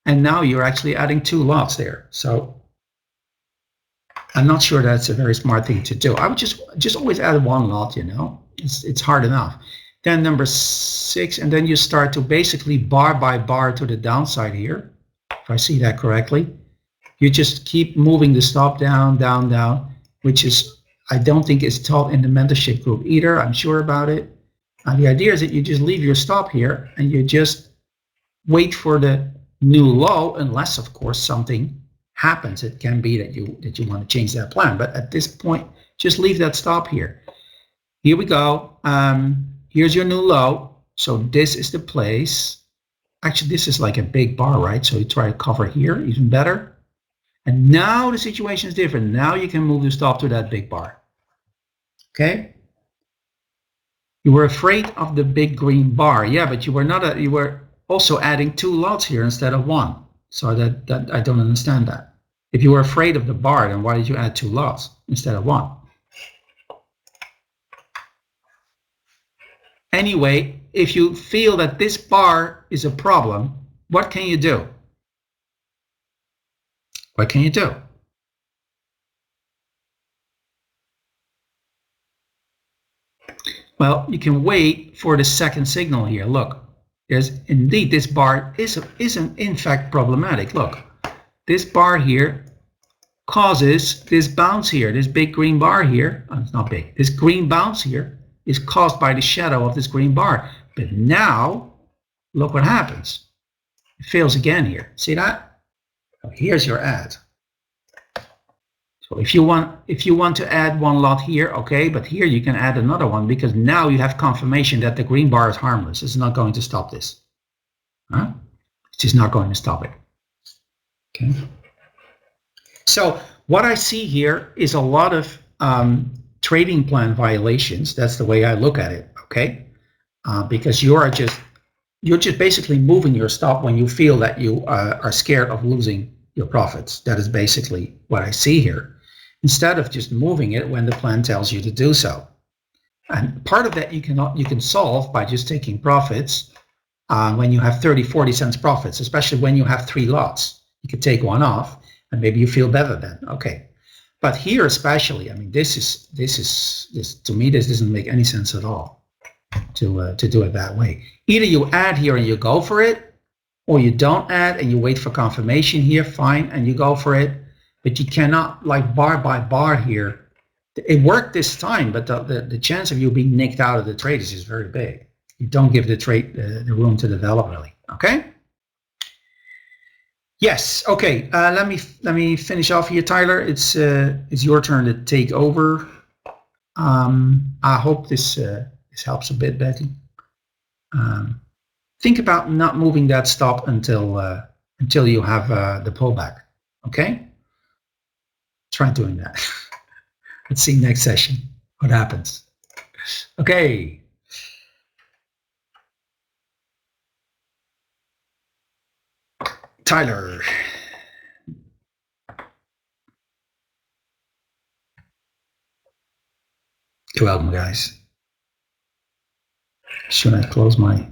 and now you're actually adding 2 lots there. So I'm not sure that's a very smart thing to do. I would just always add 1 lot, you know. It's hard enough. Then number 6, and then you start to basically bar by bar to the downside here. If I see that correctly, you just keep moving the stop down, down, down, which is, I don't think is taught in the mentorship group either. I'm sure about it. The idea is that you just leave your stop here and you just wait for the new low, unless of course something happens. It can be that you want to change that plan, but at this point, just leave that stop here. Here we go. Here's your new low. So this is the place. Actually, this is like a big bar, right? So you try to cover here, even better. And now the situation is different. Now you can move the stop to that big bar. Okay? You were afraid of the big green bar. Yeah, but you were also adding 2 lots here instead of 1. So that I don't understand that. If you were afraid of the bar, then why did you add 2 lots instead of 1? Anyway, if you feel that this bar is a problem, what can you do? What can you do? Well, you can wait for the second signal here. Look, there's indeed this bar isn't in fact problematic. Look, this bar here causes this bounce here, this big green bar here. Oh, it's not big. This green bounce here is caused by the shadow of this green bar. But now, look what happens. It fails again here. See that? Oh, here's your add. So if you want to add 1 lot here, okay, but here you can add another one, because now you have confirmation that the green bar is harmless. It's not going to stop this. Huh? It's just not going to stop it. Okay. So what I see here is a lot of trading plan violations. That's the way I look at it. Okay, because you're just basically moving your stop when you feel that you are scared of losing your profits. That is basically what I see here, instead of just moving it when the plan tells you to do so. And part of that you can solve by just taking profits when you have 30-40 cents profits, especially when you have 3 lots. You could take 1 off and maybe you feel better then. Okay, but here especially, I mean, this to me, this doesn't make any sense at all to do it that way. Either you add here and you go for it, or you don't add and you wait for confirmation here, fine, and you go for it. But you cannot, like, bar by bar here. It worked this time, but the chance of you being nicked out of the trade is very big. You don't give the trade the room to develop, really. Okay. Yes. Okay. Let me finish off here, Tyler. It's your turn to take over. I hope this helps a bit, Betty. Think about not moving that stop until you have the pullback. Okay. Try doing that. Let's see next session what happens. Okay. Tyler. You're welcome, guys. Should I close my...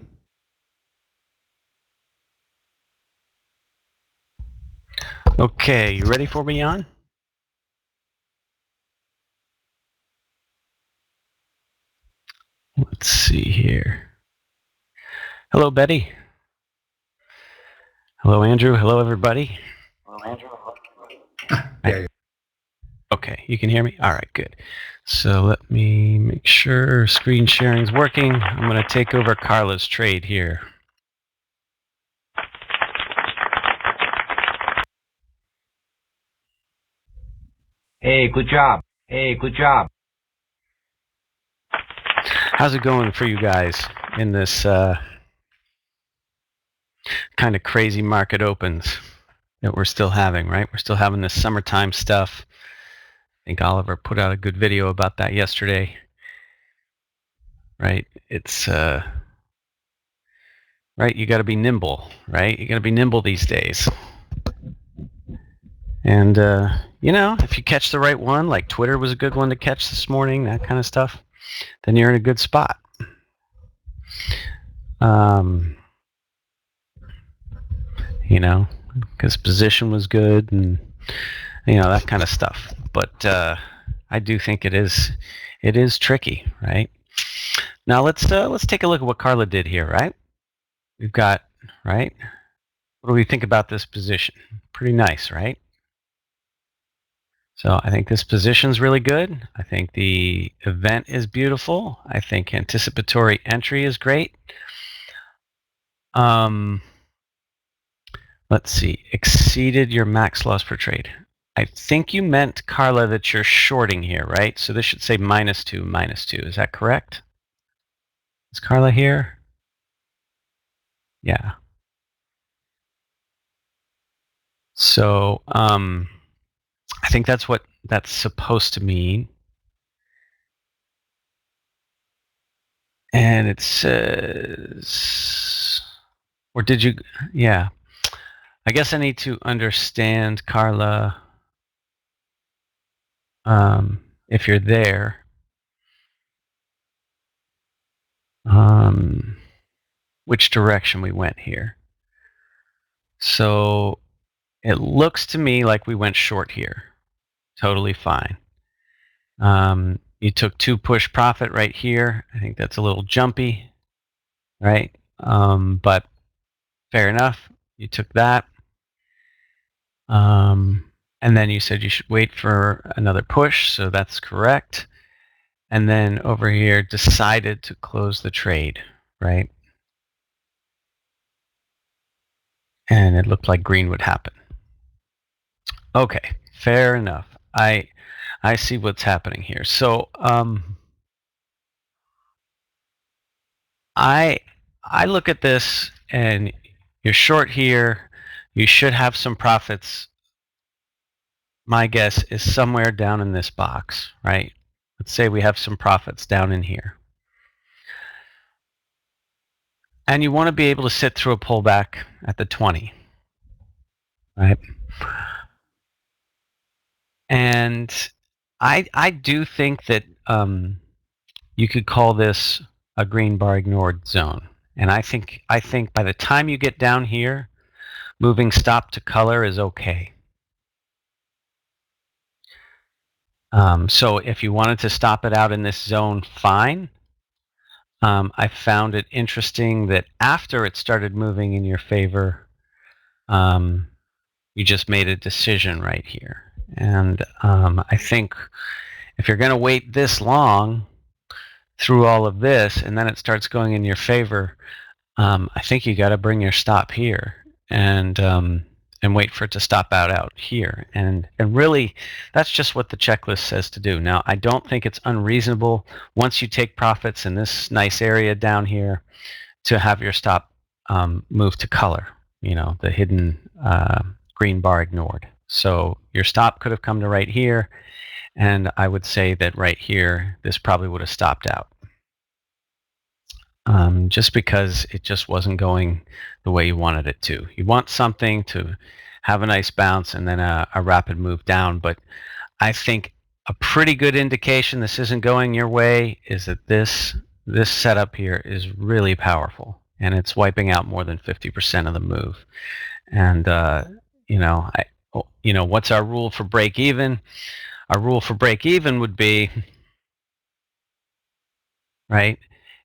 Okay, you ready for me, Jan? Let's see here. Hello, Betty. Hello, Andrew. Hello, everybody. There. Okay, you can hear me? All right, good. So let me make sure screen sharing's working. I'm going to take over Carla's trade here. Hey, good job. Hey, good job. How's it going for you guys in this kind of crazy market opens that we're still having, right? We're still having this summertime stuff. I think Oliver put out a good video about that yesterday, right? It's, right, you got to be nimble, right? You got to be nimble these days. And, you know, if you catch the right one, like Twitter was a good one to catch this morning, that kind of stuff, then you're in a good spot. You know, because position was good and, you know, that kind of stuff. But I do think it is tricky, right? Now let's take a look at what Carla did here, right? We've got, right? What do we think about this position? Pretty nice, right? So I think this position's really good. I think the event is beautiful. I think anticipatory entry is great. Let's see, exceeded your max loss per trade. I think you meant, Carla, that you're shorting here, right? So this should say -2, -2. Is that correct? Is Carla here? Yeah. So I think that's what that's supposed to mean. And it says, or did you, yeah. I guess I need to understand, Carla, if you're there. Which direction we went here. So it looks to me like we went short here. Totally fine. You took 2 push profit right here. I think that's a little jumpy, right? But fair enough. You took that. And then you said you should wait for another push, so that's correct. And then over here, decided to close the trade, right? And it looked like green would happen. Okay, fair enough. I see what's happening here. So I look at this, and you're short here. You should have some profits. My guess is somewhere down in this box, right? Let's say we have some profits down in here. And you want to be able to sit through a pullback at the 20, right? And I do think that you could call this a green bar ignored zone. And I think by the time you get down here, moving stop to color is okay. So if you wanted to stop it out in this zone, fine. I found it interesting that after it started moving in your favor, you just made a decision right here. And I think if you're going to wait this long through all of this and then it starts going in your favor, I think you got to bring your stop here and wait for it to stop out here. And really, that's just what the checklist says to do. Now, I don't think it's unreasonable once you take profits in this nice area down here to have your stop move to color, you know, the hidden green bar ignored. So your stop could have come to right here, and I would say that right here, this probably would have stopped out. Just because it just wasn't going the way you wanted it to. You want something to have a nice bounce and then a rapid move down, but I think a pretty good indication this isn't going your way is that this setup here is really powerful, and it's wiping out more than 50% of the move. And what's our rule for break even? Our rule for break even would be, right,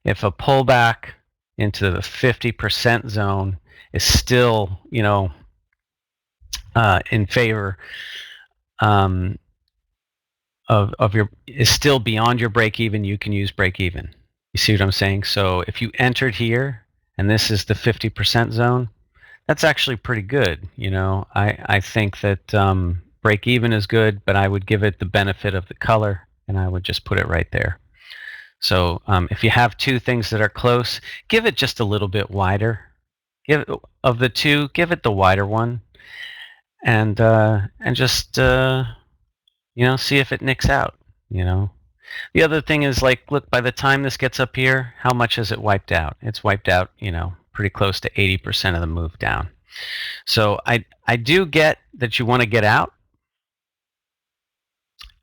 if a pullback into the 50% zone is still, in favor of your, is still beyond your break even, you can use break even. You see what I'm saying? So if you entered here and this is the 50% zone, that's actually pretty good. I think that break even is good, but I would give it the benefit of the color, and I would just put it right there. So if you have two things that are close, give it just a little bit wider. Of the two, give it the wider one, and just see if it nicks out. The other thing is, like, look, by the time this gets up here, how much has it wiped out? It's wiped out, pretty close to 80% of the move down. So I do get that you want to get out,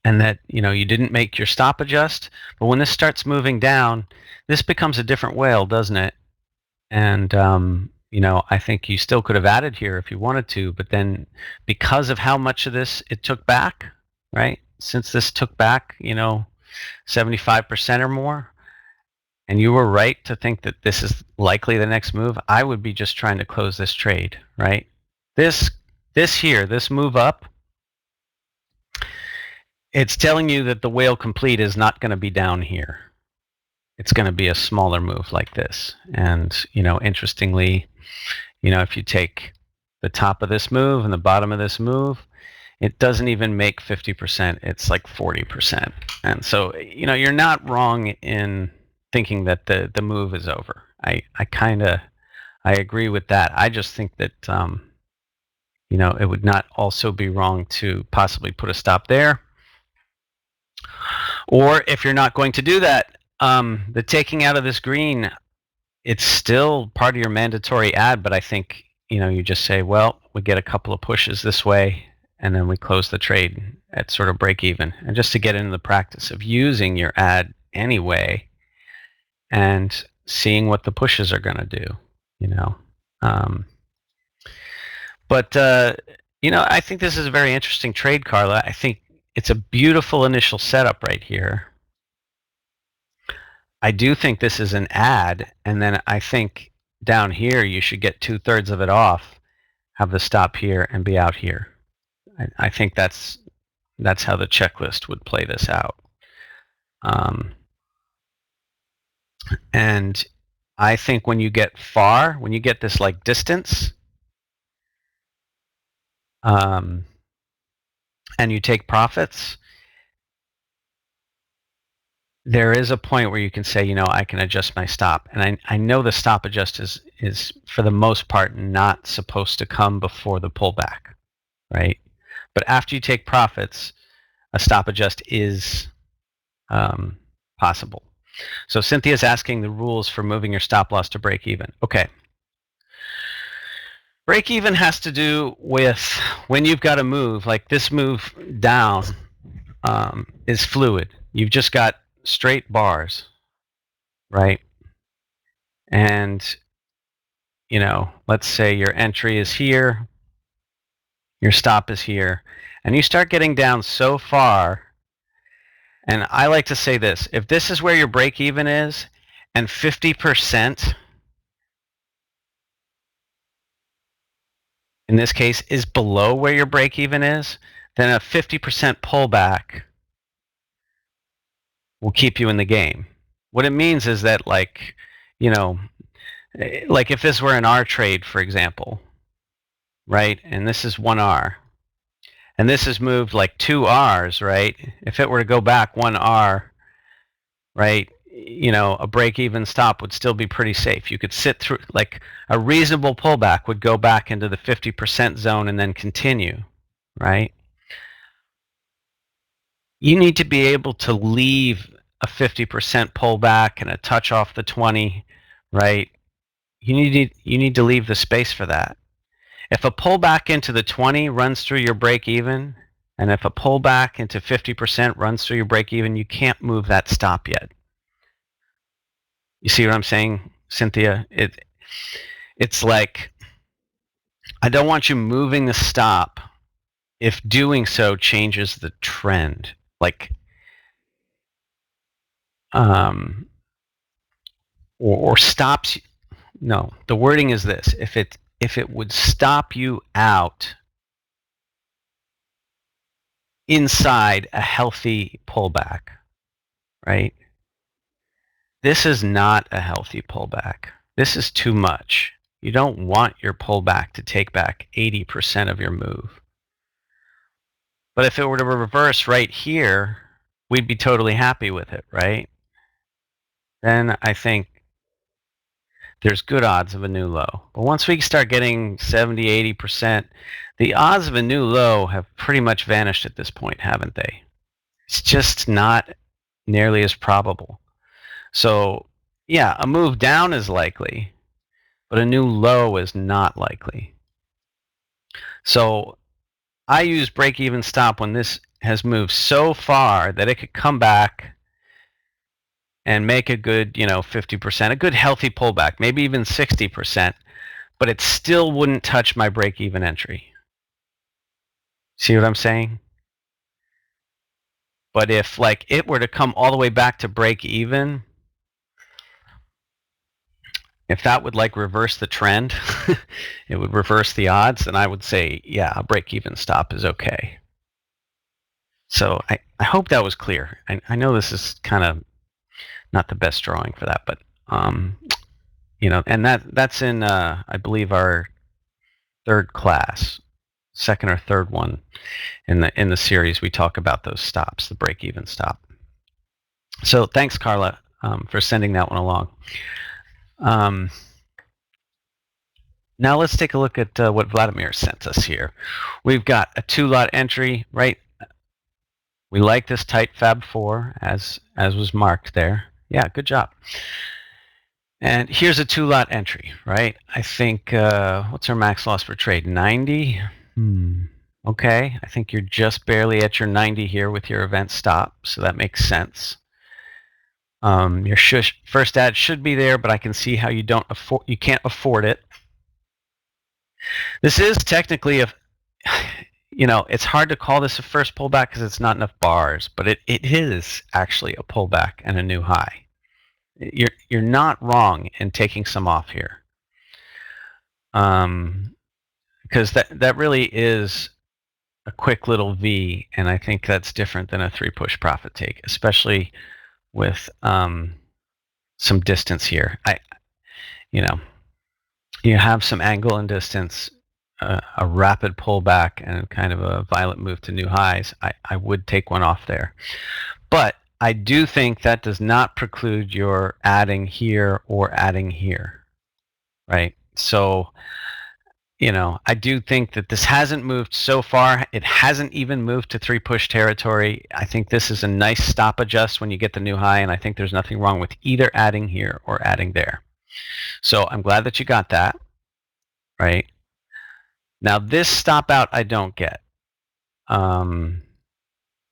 and that you didn't make your stop adjust, but when this starts moving down, this becomes a different whale, doesn't it? And I think you still could have added here if you wanted to, but then because of how much of this it took back, right? Since this took back 75% or more, and you were right to think that this is likely the next move, I would be just trying to close this trade, right? This move up, it's telling you that the whale complete is not going to be down here. It's going to be a smaller move like this. And, interestingly, if you take the top of this move and the bottom of this move, it doesn't even make 50%. It's like 40%. And so, you're not wrong in thinking that the move is over. I agree with that. I just think that, it would not also be wrong to possibly put a stop there. Or if you're not going to do that, the taking out of this green, it's still part of your mandatory add, but I think, you just say, well, we get a couple of pushes this way, and then we close the trade at sort of break even. And just to get into the practice of using your add anyway and seeing what the pushes are going to do, I think this is a very interesting trade, Carla. I think it's a beautiful initial setup right here. I do think this is an add, and then I think down here you should get 2/3 of it off, have the stop here, and be out here. I think that's how the checklist would play this out. And I think when you get far, when you get this like distance, and you take profits, there is a point where you can say, I can adjust my stop. And I know the stop adjust is for the most part not supposed to come before the pullback, right? But after you take profits, a stop adjust is possible. So Cynthia's asking the rules for moving your stop loss to break even. Okay. Break even has to do with when you've got a move, like this move down is fluid. You've just got straight bars, right? And, let's say your entry is here, your stop is here, and you start getting down so far, and I like to say this, if this is where your break even is, and 50%, in this case, is below where your break even is, then a 50% pullback will keep you in the game. What it means is that, like if this were an R trade, for example, right, and this is 1R, and this has moved like 2 Rs, right? If it were to go back 1 R, right, a break-even stop would still be pretty safe. You could sit through, like a reasonable pullback would go back into the 50% zone and then continue, right? You need to be able to leave a 50% pullback and a touch off the 20, right? You need to leave the space for that. If a pullback into the 20 runs through your break even, And if a pullback into 50% runs through your break even, you can't move that stop yet. You see what I'm saying, Cynthia? It's like, I don't want you moving the stop if doing so changes the trend. Like, or stops. No, the wording is this: if it would stop you out inside a healthy pullback, right? This is not a healthy pullback. This is too much. You don't want your pullback to take back 80% of your move. But if it were to reverse right here, we'd be totally happy with it, right? Then I think there's good odds of a new low. But once we start getting 70, 80%, the odds of a new low have pretty much vanished at this point, haven't they? It's just not nearly as probable. So, yeah, a move down is likely, but a new low is not likely. So I use break-even stop when this has moved so far that it could come back and make a good, 50%, a good healthy pullback, maybe even 60%, but it still wouldn't touch my break-even entry. See what I'm saying? But if it were to come all the way back to break-even, if that would reverse the trend, it would reverse the odds, then I would say, yeah, a break-even stop is okay. So I hope that was clear. I know this is kind of not the best drawing for that, but and that's in I believe our third class, second or third one in the series. We talk about those stops, the break-even stop. So thanks, Carla, for sending that one along. Now let's take a look at what Vladimir sent us here. We've got a 2-lot entry, right? We like this tight Fab 4 as was marked there. Yeah, good job. And here's a 2-lot entry, right? I think, what's our max loss per trade? 90? Okay, I think you're just barely at your 90 here with your event stop, so that makes sense. Your first ad should be there, but I can see how you can't afford it. This is technically it's hard to call this a first pullback because it's not enough bars, but it is actually a pullback and a new high. You're not wrong in taking some off here, because that really is a quick little V, and I think that's different than a 3-push profit take, especially with some distance here. You have some angle and distance, a rapid pullback, and kind of a violent move to new highs. I would take one off there. But I do think that does not preclude your adding here or adding here, right? So, I do think that this hasn't moved so far. It hasn't even moved to 3-push territory. I think this is a nice stop adjust when you get the new high, and I think there's nothing wrong with either adding here or adding there. So I'm glad that you got that, right? Now this stop out I don't get.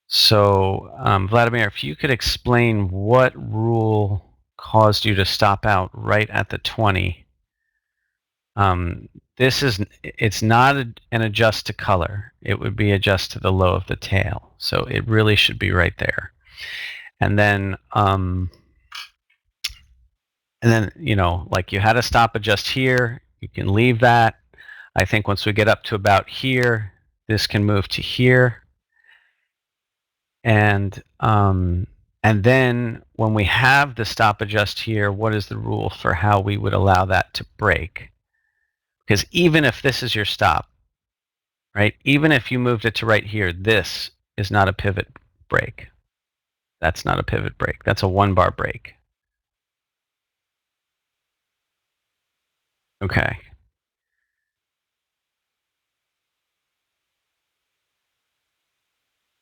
Vladimir, if you could explain what rule caused you to stop out right at the 20. It's not an adjust to color. It would be adjust to the low of the tail. So it really should be right there. And then you had a stop adjust here. You can leave that. I think once we get up to about here, this can move to here. And then when we have the stop adjust here, what is the rule for how we would allow that to break? Because even if this is your stop, right, even if you moved it to right here, this is not a pivot break. That's not a pivot break. That's a 1-bar break. Okay.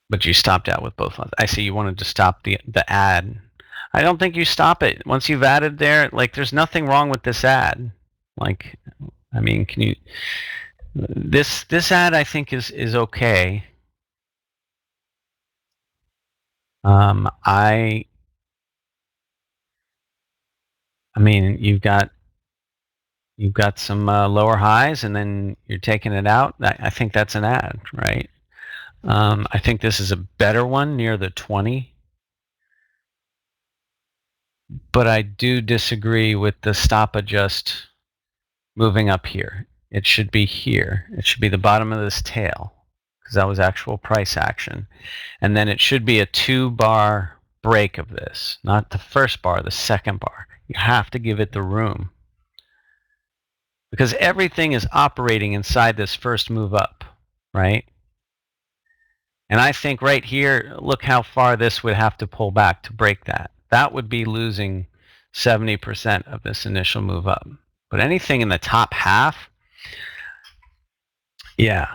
But you stopped out with both ones. I see you wanted to stop the ad. I don't think you stop it. Once you've added there, there's nothing wrong with this ad. Can you... This ad I think is okay. I mean, you've got some lower highs, and then you're taking it out. I think that's an ad, right? I think this is a better one near the 20, but I do disagree with the stop adjust moving up here. It should be here. It should be the bottom of this tail, because that was actual price action. And then it should be a 2-bar break of this, not the first bar, the second bar. You have to give it the room, because everything is operating inside this first move up, right? And I think right here, look how far this would have to pull back to break that. That would be losing 70% of this initial move up. But anything in the top half, yeah.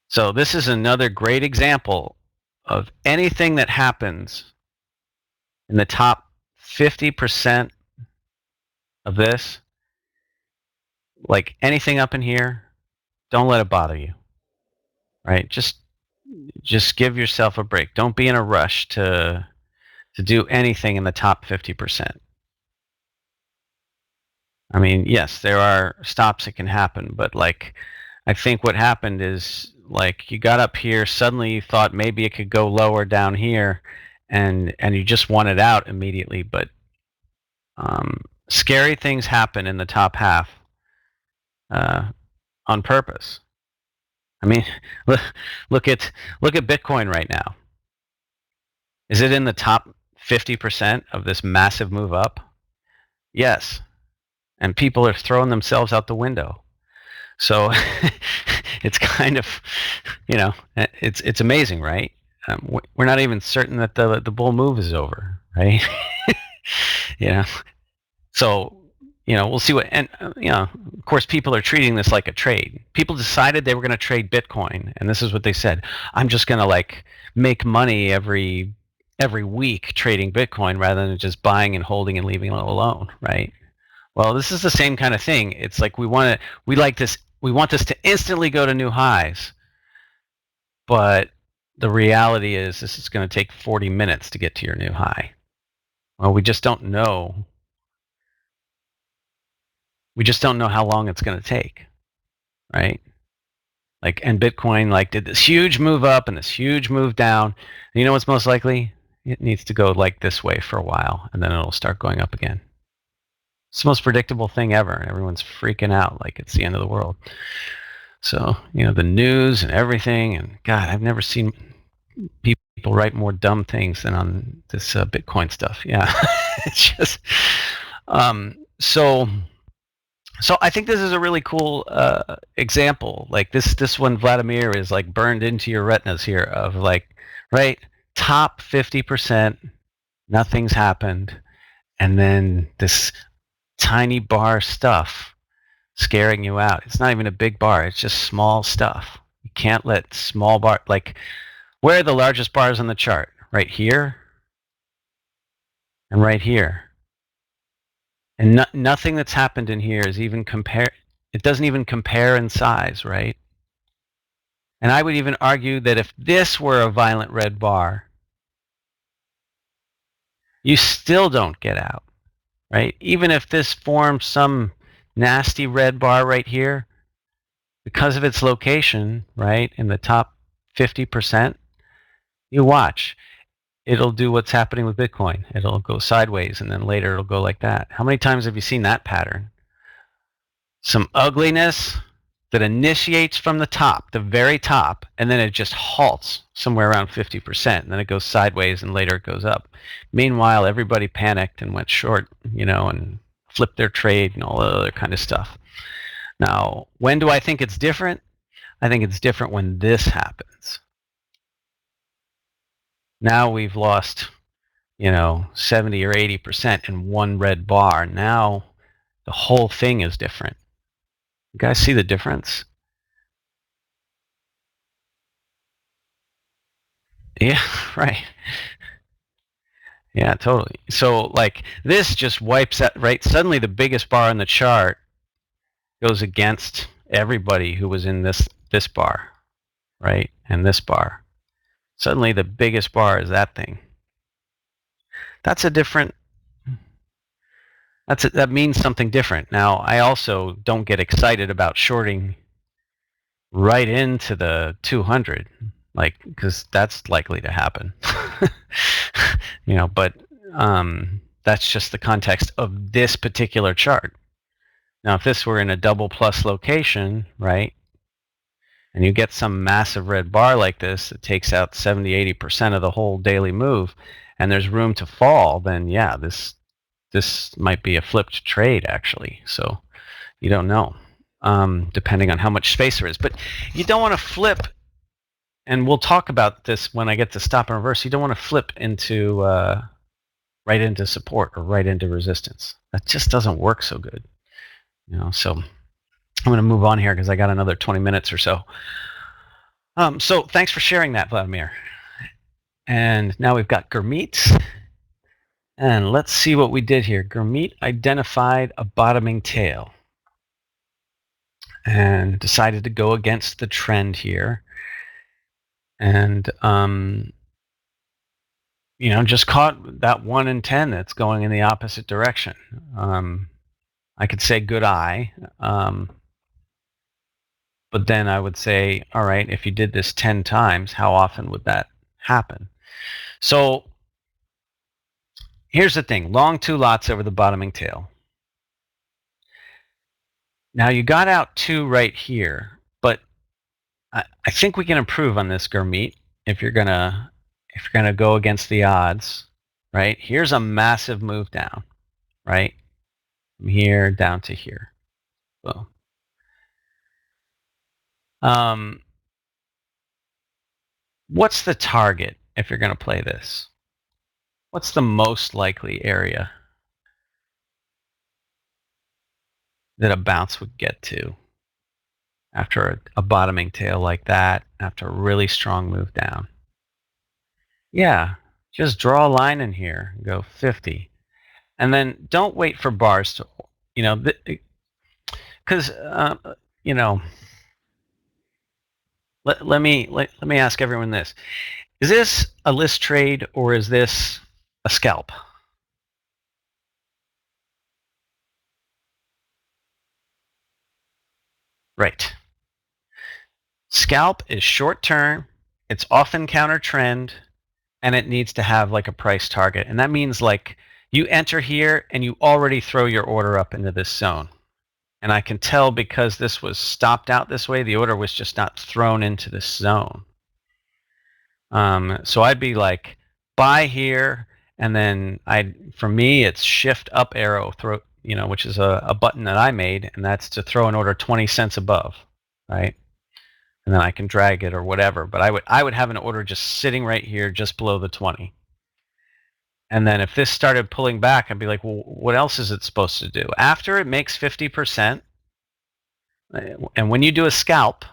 So this is another great example of anything that happens in the top 50% of this, like anything up in here, don't let it bother you, right? Just give yourself a break. Don't be in a rush to do anything in the top 50%. I mean, yes, there are stops that can happen, but like, I think what happened is, like, you got up here, suddenly you thought maybe it could go lower down here, and you just won it out immediately. But scary things happen in the top half on purpose. I mean, look at Bitcoin right now. Is it in the top 50% of this massive move up? Yes. And people are throwing themselves out the window. So it's kind of, it's amazing, right? We're not even certain that the bull move is over, right? So, we'll see what, and, of course, people are treating this like a trade. People decided they were going to trade Bitcoin, and this is what they said. I'm just going to, make money every week trading Bitcoin rather than just buying and holding and leaving it alone, right? Well, this is the same kind of thing. It's like we want this to instantly go to new highs, but the reality is this is going to take 40 minutes to get to your new high. Well, we just don't know. We just don't know how long it's going to take, right? And Bitcoin did this huge move up and this huge move down. And you know what's most likely? It needs to go this way for a while, and then it'll start going up again. It's the most predictable thing ever. Everyone's freaking out like it's the end of the world. So, the news and everything, and God, I've never seen people write more dumb things than on this Bitcoin stuff. Yeah, it's just, so I think this is a really cool example. This one, Vladimir, is burned into your retinas here of right, top 50%, nothing's happened, and then this tiny bar stuff scaring you out. It's not even a big bar, it's just small stuff. You can't let small bar, where are the largest bars on the chart? Right here and right here. And nothing that's happened in here is even it doesn't even compare in size, right? And I would even argue that if this were a violent red bar, you still don't get out, right? Even if this forms some nasty red bar right here, because of its location, right, in the top 50%, you watch. It'll do what's happening with Bitcoin. It'll go sideways, and then later it'll go like that. How many times have you seen that pattern? Some ugliness that initiates from the top, the very top, and then it just halts somewhere around 50%, and then it goes sideways, and later it goes up. Meanwhile, everybody panicked and went short, and flipped their trade and all that other kind of stuff. Now, when do I think it's different? I think it's different when this happens. Now we've lost, 70 or 80% in one red bar. Now the whole thing is different. You guys see the difference? Yeah, right. Yeah, totally. So this just wipes out, right? Suddenly the biggest bar on the chart goes against everybody who was in this bar, right? And this bar. Suddenly the biggest bar is that thing. That's a different, that means something different. Now, I also don't get excited about shorting right into the 200, like, because that's likely to happen. But that's just the context of this particular chart. Now, if this were in a double plus location, right, and you get some massive red bar like this that takes out 70-80% of the whole daily move, and there's room to fall, then yeah, this might be a flipped trade actually. So you don't know, depending on how much space there is. But you don't want to flip, and we'll talk about this when I get to stop and reverse. You don't want to flip into right into support or right into resistance. That just doesn't work so good. So I'm going to move on here because I got another 20 minutes or so. So thanks for sharing that, Vladimir. And now we've got Gurmeet. And let's see what we did here. Gurmeet identified a bottoming tail and decided to go against the trend here. And, just caught that 1 in 10 that's going in the opposite direction. I could say good eye. But then I would say, all right, if you did this 10 times, how often would that happen? So here's the thing. Long 2 lots over the bottoming tail. Now you got out 2 right here, but I think we can improve on this, Gurmeet, if you're gonna go against the odds, right? Here's a massive move down, right? From here down to here. Boom. What's the target if you're going to play this? What's the most likely area that a bounce would get to after a bottoming tail like that, after a really strong move down? Yeah, just draw a line in here and go 50. And then don't wait for bars to, because, let me ask everyone this. Is this a list trade or is this a scalp? Right. Scalp is short term, it's often counter trend, and it needs to have like a price target. And that means like you enter here and you already throw your order up into this zone. And I can tell because this was stopped out this way, the order was just not thrown into this zone. So I'd be like, buy here, and then for me, it's shift up arrow, which is a button that I made, and that's to throw an order 20 cents above, right? And then I can drag it or whatever. But I would have an order just sitting right here, just below the 20. And then if this started pulling back, I'd be like, well, what else is it supposed to do? After it makes 50%, and when you do a scalp,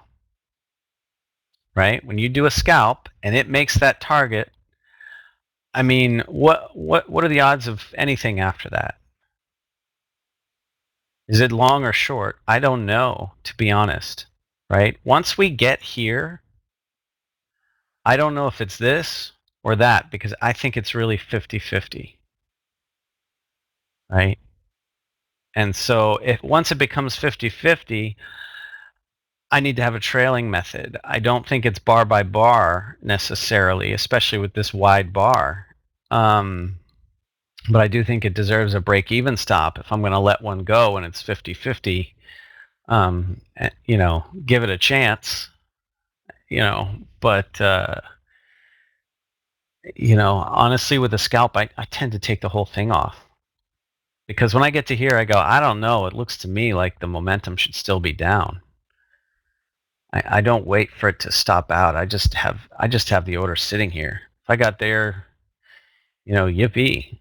right? When you do a scalp and it makes that target, I mean, what are the odds of anything after that? Is it long or short? I don't know, to be honest, right? Once we get here, I don't know if it's this or that because I think it's really 50-50, right? And so once it becomes 50-50, I need to have a trailing method. I don't think it's bar by bar necessarily, especially with this wide bar. But I do think it deserves a break-even stop if I'm going to let one go and it's 50-50. Give it a chance. But honestly, with a scalp, I tend to take the whole thing off. Because when I get to here, I go, I don't know. It looks to me like the momentum should still be down. I don't wait for it to stop out. I just have the order sitting here. If I got there, yippee.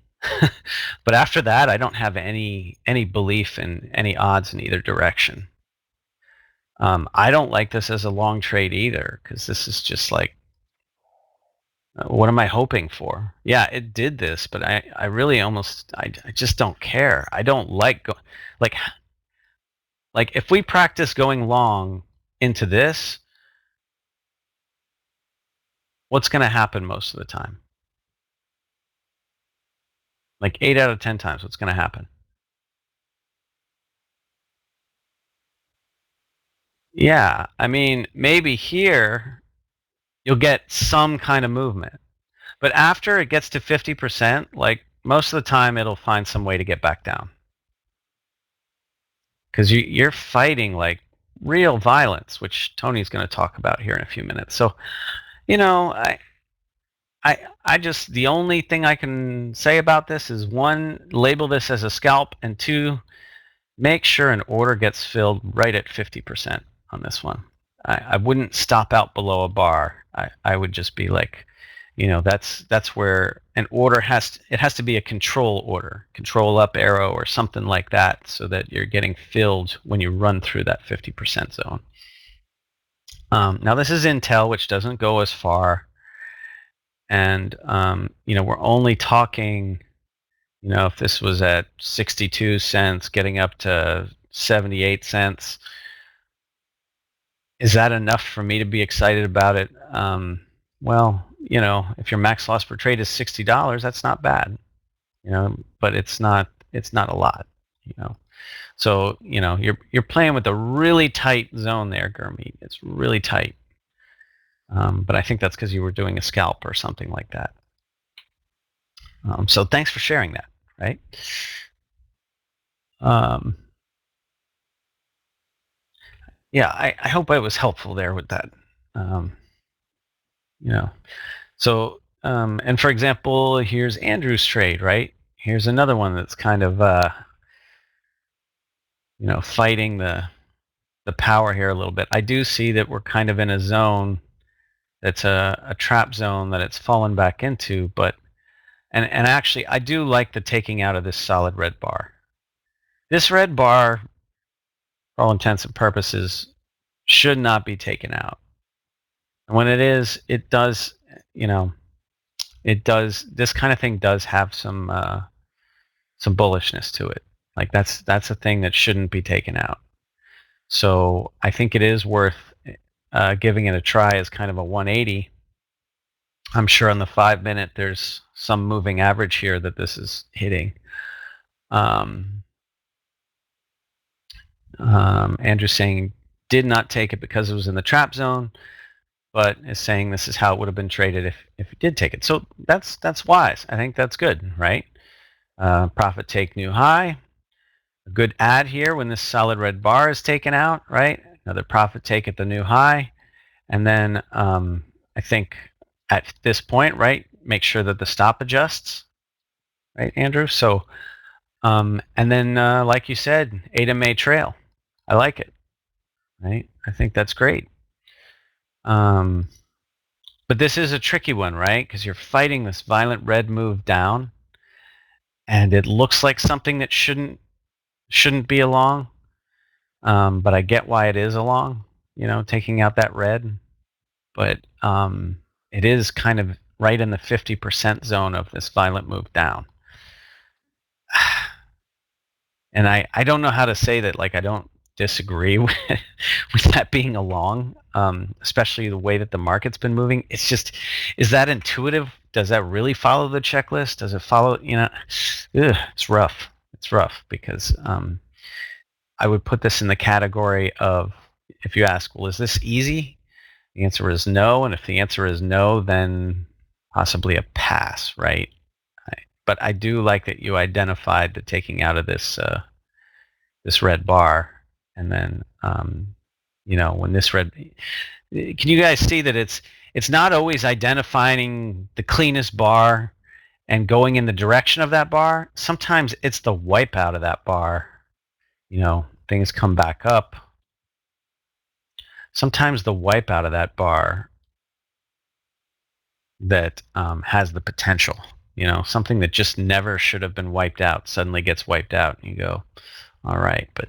But after that, I don't have any belief in any odds in either direction. I don't like this as a long trade either because this is just like, what am I hoping for? Yeah, it did this, but I really I just don't care. I don't like if we practice going long into this, what's going to happen most of the time? Like 8 out of 10 times, what's going to happen? Yeah, I mean, maybe here you'll get some kind of movement. But after it gets to 50%, like most of the time it'll find some way to get back down. Because you're fighting like real violence, which Tony's going to talk about here in a few minutes. So, you know, I just, the only thing I can say about this is, one, label this as a scalp, and two, make sure an order gets filled right at 50% on this one. I wouldn't stop out below a bar. I would just be like, you know, that's where an order has to be a control order, control up arrow or something like that, so that you're getting filled when you run through that 50% zone. Now this is Intel, which doesn't go as far, and you know, we're only talking, you know, if this was at 62 cents getting up to 78 cents, is that enough for me to be excited about it? Well, you know, if your max loss per trade is $60, that's not bad, you know, but it's not a lot, you know. So, you know, you're playing with a really tight zone there, Gurmeet. It's really tight. But I think that's because you were doing a scalp or something like that. So thanks for sharing that, right? Yeah, I hope I was helpful there with that. You know, so and for example, here's Andrew's trade, right? Here's another one that's kind of you know, fighting the power here a little bit. I do see that we're kind of in a zone that's a trap zone that it's fallen back into, but and actually I do like the taking out of this solid red bar. This red bar, for all intents and purposes, should not be taken out. And when it is, it does, you know, it does, this kind of thing does have some bullishness to it. Like that's a thing that shouldn't be taken out. So I think it is worth giving it a try as kind of a 180. I'm sure on the 5-minute there's some moving average here that this is hitting. Andrew's saying did not take it because it was in the trap zone, but is saying this is how it would have been traded if it did take it. So that's wise. I think that's good, right? Profit take new high. A good add here when this solid red bar is taken out, right? Another profit take at the new high. And then I think at this point, right, make sure that the stop adjusts, right, Andrew? So, and then like you said, ADA trail. I like it, right? I think that's great. But this is a tricky one, right? Because you're fighting this violent red move down, and it looks like something that shouldn't be along. But I get why it is along, you know, taking out that red. But it is kind of right in the 50% zone of this violent move down. And I don't know how to say that, like, I don't disagree with that being along, especially the way that the market's been moving. It's just, is that intuitive? Does that really follow the checklist? Does it follow, you know, it's rough. It's rough because I would put this in the category of, if you ask, well, is this easy? The answer is no. And if the answer is no, then possibly a pass, right? But I do like that you identified the taking out of this this red bar, and then you know, when this red, can you guys see that it's not always identifying the cleanest bar and going in the direction of that bar? Sometimes it's the wipeout of that bar. You know, things come back up. Sometimes the wipeout of that bar that has the potential, you know, something that just never should have been wiped out suddenly gets wiped out, and you go, all right. But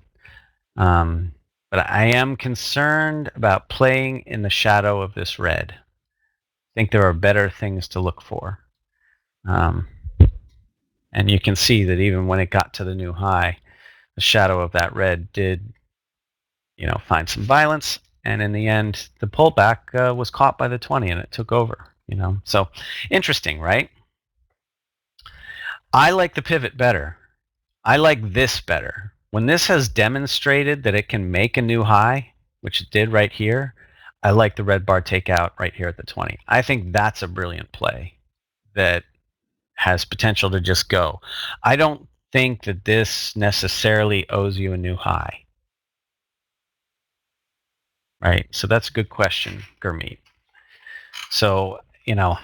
I am concerned about playing in the shadow of this red. I think there are better things to look for. And you can see that even when it got to the new high, the shadow of that red did, you know, find some violence. And in the end, the pullback was caught by the 20 and it took over. you know. So interesting, right? I like the pivot better. I like this better. When this has demonstrated that it can make a new high, which it did right here, I like the red bar takeout right here at the 20. I think that's a brilliant play that has potential to just go. I don't think that this necessarily owes you a new high. Right? So that's a good question, Gurmeet. So, you know,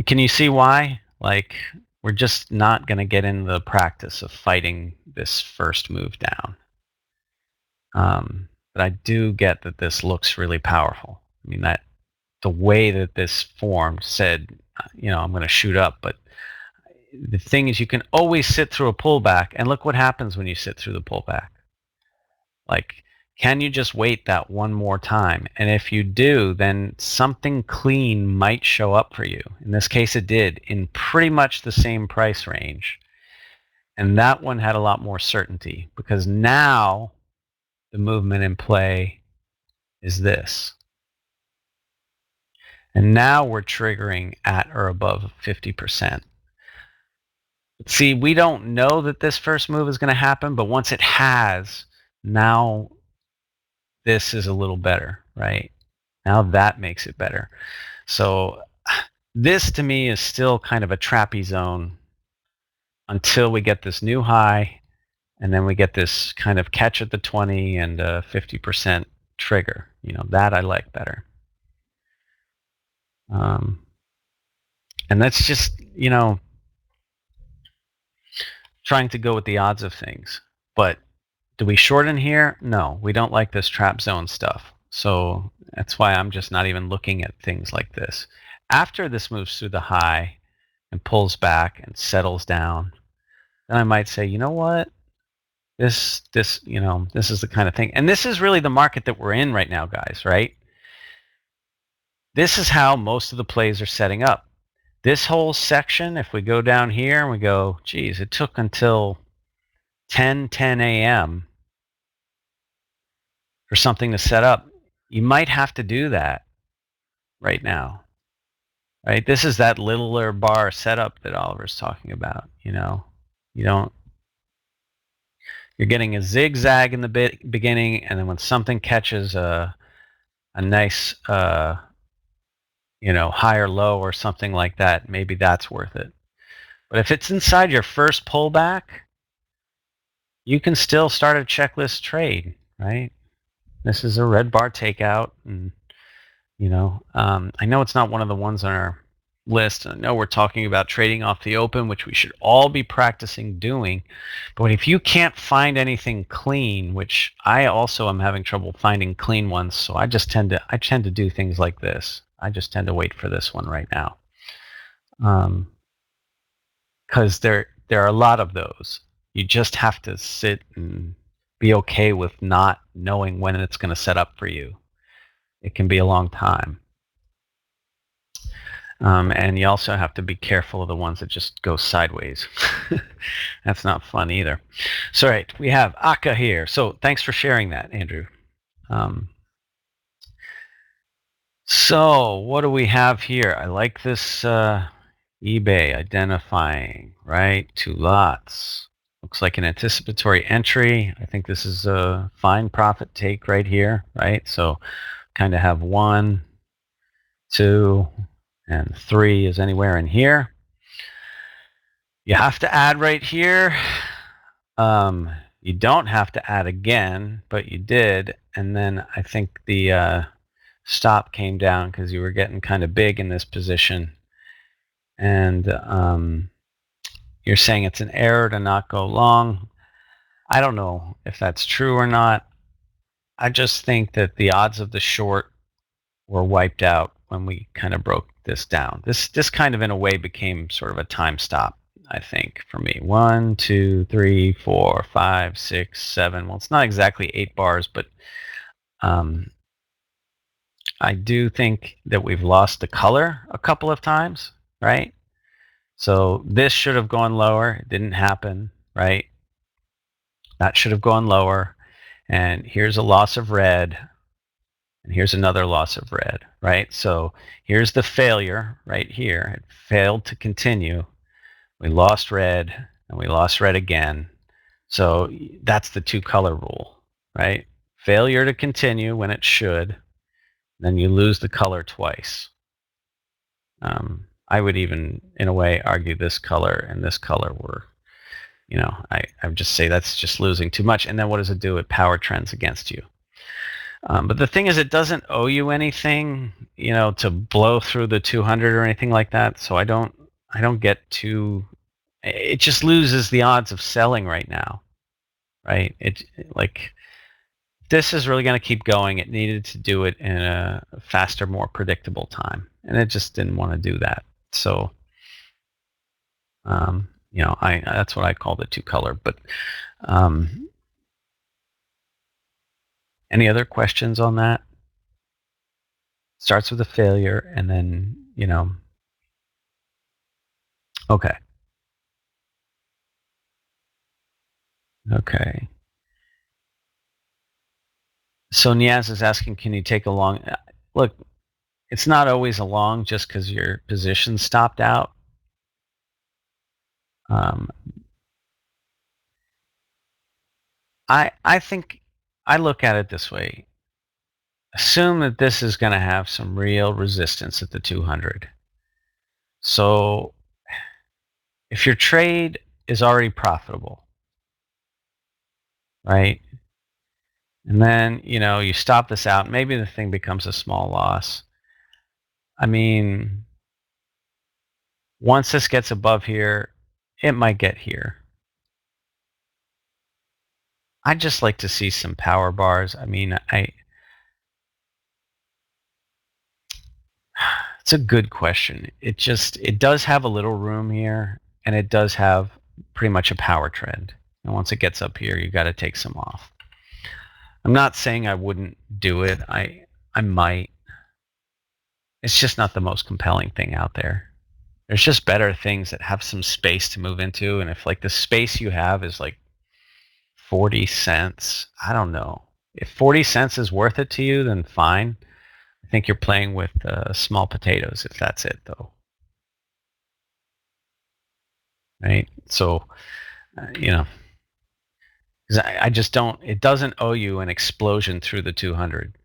can you see why? Like, we're just not going to get in the practice of fighting this first move down. But I do get that this looks really powerful. I mean, that the way that this formed said, you know, I'm going to shoot up. But the thing is, you can always sit through a pullback, and look what happens when you sit through the pullback. Like, can you just wait that one more time? And if you do, then something clean might show up for you. In this case, it did, in pretty much the same price range. And that one had a lot more certainty, because now the movement in play is this. And now we're triggering at or above 50%. See, we don't know that this first move is going to happen, but once it has, now this is a little better, right? Now that makes it better. So this to me is still kind of a trappy zone until we get this new high, and then we get this kind of catch at the 20 and a 50% trigger. You know, that I like better. And that's just, you know, trying to go with the odds of things. But do we short in here? No, we don't like this trap zone stuff. So that's why I'm just not even looking at things like this. After this moves through the high and pulls back and settles down, then I might say, you know what? This is the kind of thing. And this is really the market that we're in right now, guys, right? This is how most of the plays are setting up. This whole section, if we go down here and we go, geez, it took until 10 a.m. for something to set up. You might have to do that right now, right? This is that littler bar setup that Oliver's talking about. You know, you're getting a zigzag in the beginning, and then when something catches a nice, high or low or something like that, maybe that's worth it. But if it's inside your first pullback, you can still start a checklist trade, right? This is a red bar takeout, and I know it's not one of the ones on our list. I know we're talking about trading off the open, which we should all be practicing doing. But if you can't find anything clean, which I also am having trouble finding clean ones, so I tend to do things like this. I just tend to wait for this one right now, because there are a lot of those. You just have to sit and be okay with not knowing when it's going to set up for you. It can be a long time. And you also have to be careful of the ones that just go sideways. That's not fun either. So, right, we have Aka here. So thanks for sharing that, Andrew. So what do we have here? I like this eBay identifying, right? 2 lots. Looks like an anticipatory entry. I think this is a fine profit take right here, right? So kind of have 1, 2, and 3 is anywhere in here. You have to add right here. You don't have to add again, but you did. And then I think the stop came down because you were getting kind of big in this position. And you're saying it's an error to not go long. I don't know if that's true or not. I just think that the odds of the short were wiped out when we kind of broke this down. This kind of in a way became sort of a time stop, I think, for me. 1, 2, 3, 4, 5, 6, 7. Well, it's not exactly 8 bars, but I do think that we've lost the color a couple of times, right? So this should have gone lower. It didn't happen, right? That should have gone lower. And here's a loss of red. And here's another loss of red, right? So here's the failure right here. It failed to continue. We lost red, and we lost red again. So that's the 2-color rule, right? Failure to continue when it should, then you lose the color twice. I would even, in a way, argue this color and this color were, I would just say that's just losing too much. And then what does it do? It power trends against you. But the thing is, it doesn't owe you anything, to blow through the 200 or anything like that. So I don't get too. It just loses the odds of selling right now, right? This is really going to keep going. It needed to do it in a faster, more predictable time, and it just didn't want to do that. So, that's what I call the 2-color. But any other questions on that? Starts with a failure, and then, okay. Okay. So Niaz is asking, can you take a long... Look, it's not always a long just because your position stopped out. I think I look at it this way. Assume that this is going to have some real resistance at the 200. So if your trade is already profitable, right? And then, you stop this out, maybe the thing becomes a small loss. I mean, once this gets above here, it might get here. I'd just like to see some power bars. I mean, it's a good question. It does have a little room here, and it does have pretty much a power trend. And once it gets up here, you got to take some off. I'm not saying I wouldn't do it. I might. It's just not the most compelling thing out there. There's just better things that have some space to move into, and if the space you have is 40 cents, I don't know. If 40 cents is worth it to you, then fine. I think you're playing with small potatoes if that's it, though. Right? So, because I just don't. It doesn't owe you an explosion through the 200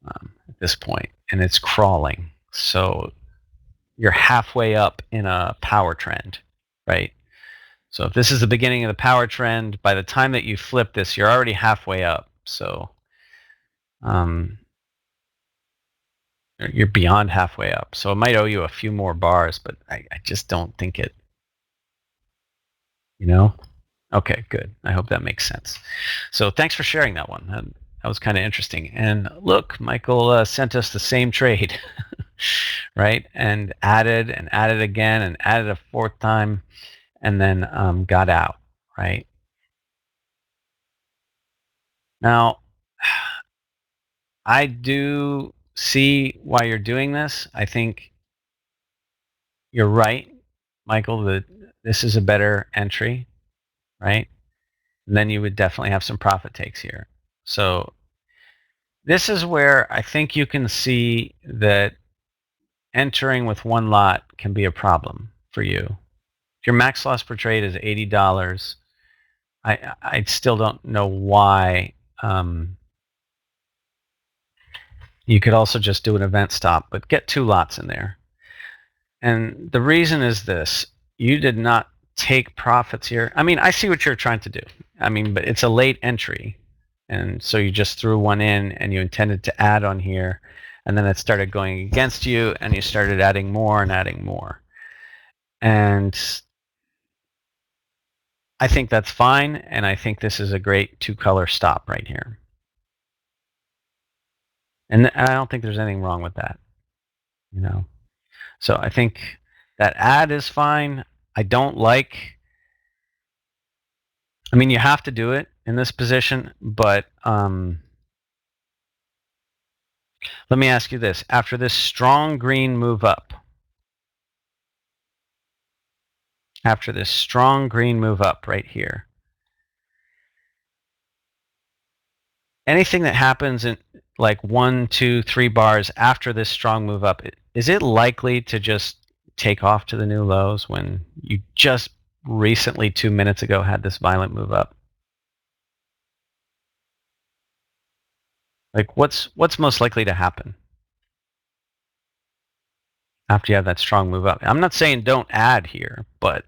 at this point, and it's crawling. So you're halfway up in a power trend, right? So if this is the beginning of the power trend, by the time that you flip this, you're already halfway up. So you're beyond halfway up. So it might owe you a few more bars, but I just don't think it, Okay, good. I hope that makes sense. So thanks for sharing that one. That was kind of interesting. And look, Michael sent us the same trade, right? And added again and added a fourth time, and then got out, right? Now, I do see why you're doing this. I think you're right, Michael, that this is a better entry, right? And then you would definitely have some profit takes here. So this is where I think you can see that entering with one lot can be a problem for you. If your max loss per trade is $80, I still don't know why. You could also just do an event stop, but get 2 lots in there. And the reason is this. You did not take profits here. I mean, I see what you're trying to do. I mean, but it's a late entry. And so you just threw one in and you intended to add on here. And then it started going against you and you started adding more and adding more. And I think that's fine. And I think this is a great 2-color stop right here. And I don't think there's anything wrong with that, So I think that add is fine. I don't like, I mean, you have to do it in this position, but let me ask you this. After this strong green move up, right here, anything that happens in like 1, 2, 3 bars after this strong move up, is it likely to just take off to the new lows when you just recently 2 minutes ago had this violent move up? Like what's most likely to happen after you have that strong move up? I'm not saying don't add here, but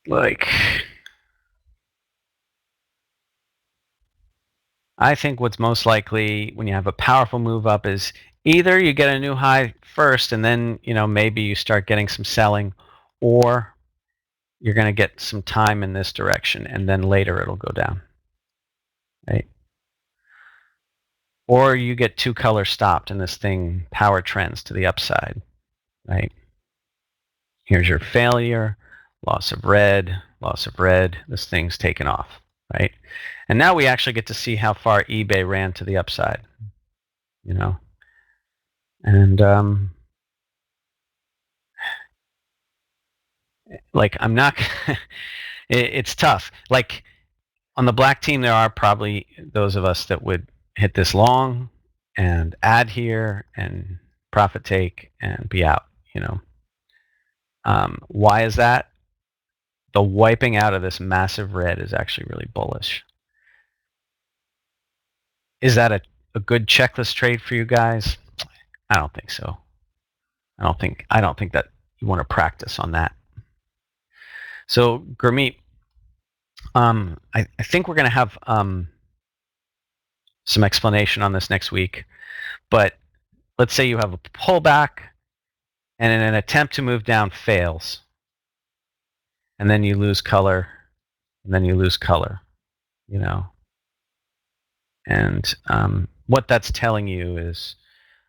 like I think what's most likely when you have a powerful move up is either you get a new high first and then, maybe you start getting some selling, or you're going to get some time in this direction and then later it'll go down, right? Or you get 2 colors stopped and this thing power trends to the upside, right? Here's your failure, loss of red, this thing's taken off, right? And now we actually get to see how far eBay ran to the upside, and like I'm not it's tough. Like on the black team there are probably those of us that would hit this long and add here and profit take and be out. Why is that? The wiping out of this massive red is actually really bullish. Is that a good checklist trade for you guys? I don't think so. I don't think that you want to practice on that. So Gurmeet, I think we're going to have some explanation on this next week. But let's say you have a pullback and in an attempt to move down fails. And then you lose color, and then you lose color, And what that's telling you is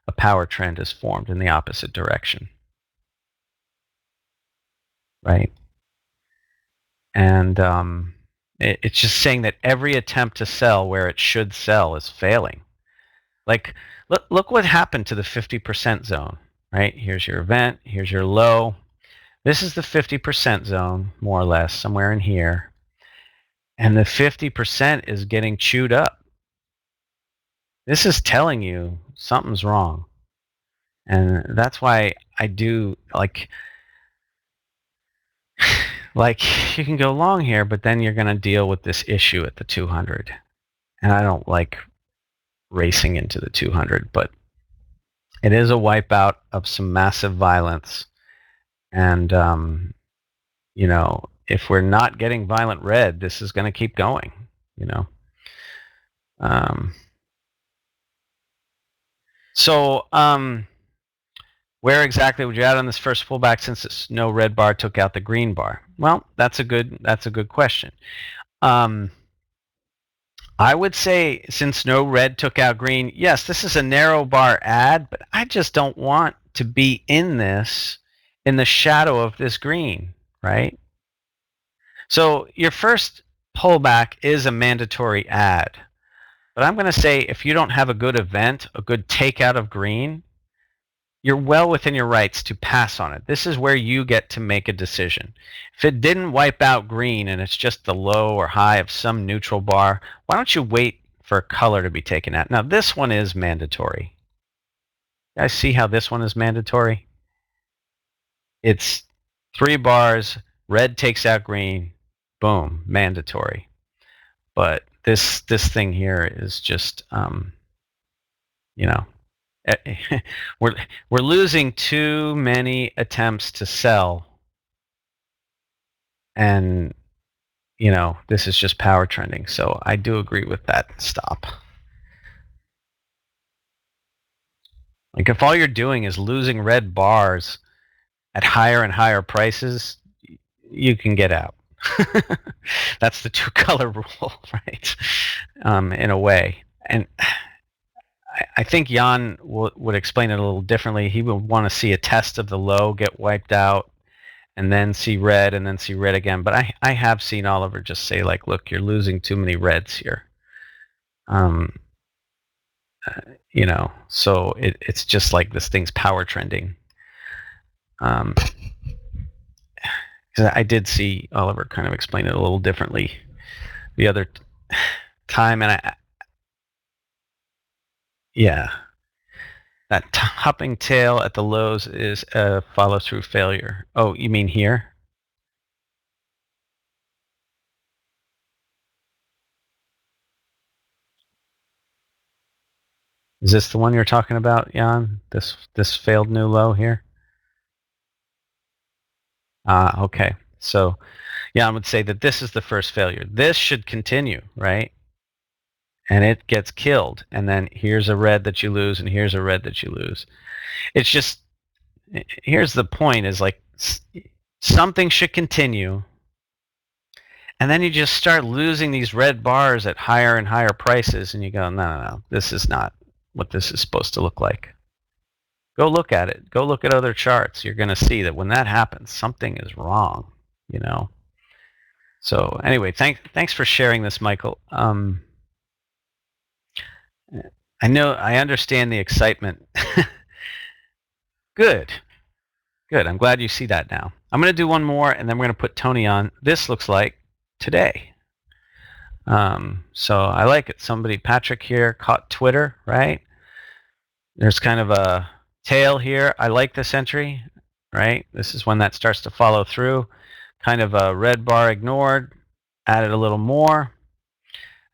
a power trend is formed in the opposite direction, right? And it's just saying that every attempt to sell where it should sell is failing. Like, look what happened to the 50% zone, right? Here's your event, here's your low. This is the 50% zone, more or less, somewhere in here. And the 50% is getting chewed up. This is telling you something's wrong. And that's why I do, like you can go long here, but then you're going to deal with this issue at the 200. And I don't like racing into the 200, but it is a wipeout of some massive violence. And, if we're not getting violent red, this is going to keep going, So where exactly would you add on this first pullback since this no red bar took out the green bar? Well, that's a good question. I would say since no red took out green, yes, this is a narrow bar add, but I just don't want to be in this in the shadow of this green, right? So your first pullback is a mandatory add. But I'm going to say if you don't have a good event, a good takeout of green, you're well within your rights to pass on it. This is where you get to make a decision. If it didn't wipe out green and it's just the low or high of some neutral bar, why don't you wait for a color to be taken out? Now this one is mandatory. You guys see how this one is mandatory? It's 3 bars, red takes out green, boom, mandatory. But this thing here is just, we're losing too many attempts to sell, and this is just power trending. So I do agree with that stop. Like if all you're doing is losing red bars at higher and higher prices, you can get out. That's the 2 color rule, right? In a way. And I think Jan would explain it a little differently. He would want to see a test of the low get wiped out and then see red and then see red again. But I have seen Oliver just say, like, look, you're losing too many reds here. So it's just like this thing's power trending. 'Cause I did see Oliver kind of explain it a little differently the other time, and yeah, that topping tail at the lows is a follow-through failure. Oh, you mean here? Is this the one you're talking about, Jan? This failed new low here? Okay. So Jan would say that this is the first failure. This should continue, right? And it gets killed. And then here's a red that you lose, and here's a red that you lose. It's just, here's the point, is like something should continue. And then you just start losing these red bars at higher and higher prices, and you go, no, this is not what this is supposed to look like. Go look at it. Go look at other charts. You're going to see that when that happens, something is wrong, you know. So anyway, thanks for sharing this, Michael. I know, I understand the excitement. Good. I'm glad you see that now. I'm going to do one more, and then we're going to put Tony on. This looks like today. So I like it. Patrick here caught Twitter, right? There's kind of a tail here. I like this entry, right? This is when that starts to follow through. Kind of a red bar ignored, added a little more.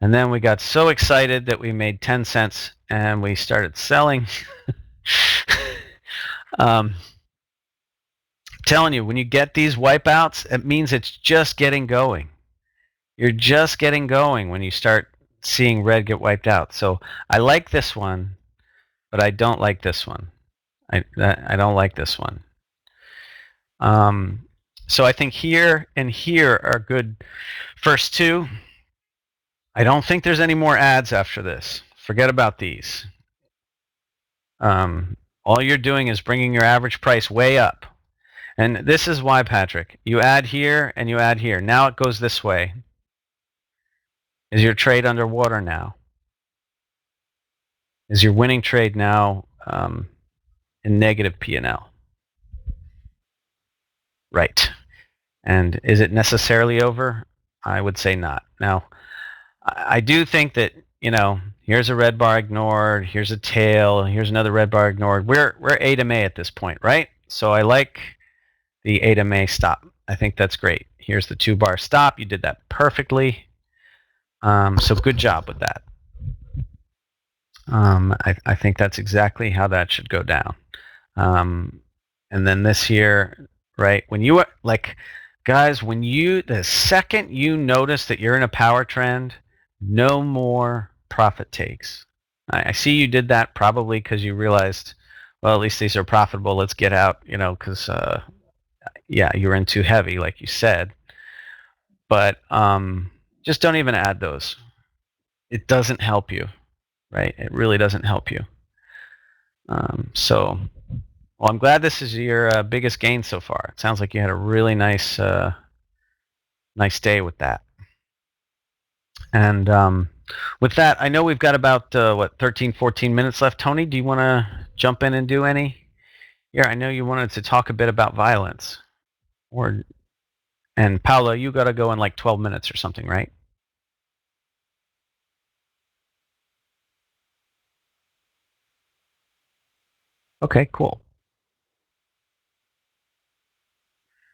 And then we got so excited that we made 10 cents and we started selling. Telling you, when you get these wipeouts, it means it's just getting going. You're just getting going when you start seeing red get wiped out. So I like this one, but I don't like this one. I don't like this one. So I think here and here are good first two. I don't think there's any more ads after this. Forget about these. All you're doing is bringing your average price way up. And this is why, Patrick, you add here and you add here. Now it goes this way. Is your trade underwater now? Is your winning trade now in negative P&L? Right. And is it necessarily over? I would say not. Now, I do think that, you know, here's a red bar ignored, here's a tail, here's another red bar ignored. We're A to May at this point, right? So I like the A to May stop. I think that's great. Here's the 2-bar stop. You did that perfectly. So good job with that. I think that's exactly how that should go down. And then this here, right? When you like, guys, the second you notice that you're in a power trend, no more profit takes. I see you did that probably because you realized, well, at least these are profitable. Let's get out, you know, because yeah, you were in too heavy, like you said. But just don't even add those. It doesn't help you, right? It really doesn't help you. So, well, I'm glad this is your biggest gain so far. It sounds like you had a really nice, nice day with that. And with that, I know we've got about 13, 14 minutes left. Tony, do you want to jump in and do any? Yeah, I know you wanted to talk a bit about violence. And Paolo, you got to go in like 12 minutes or something, right? Okay, cool.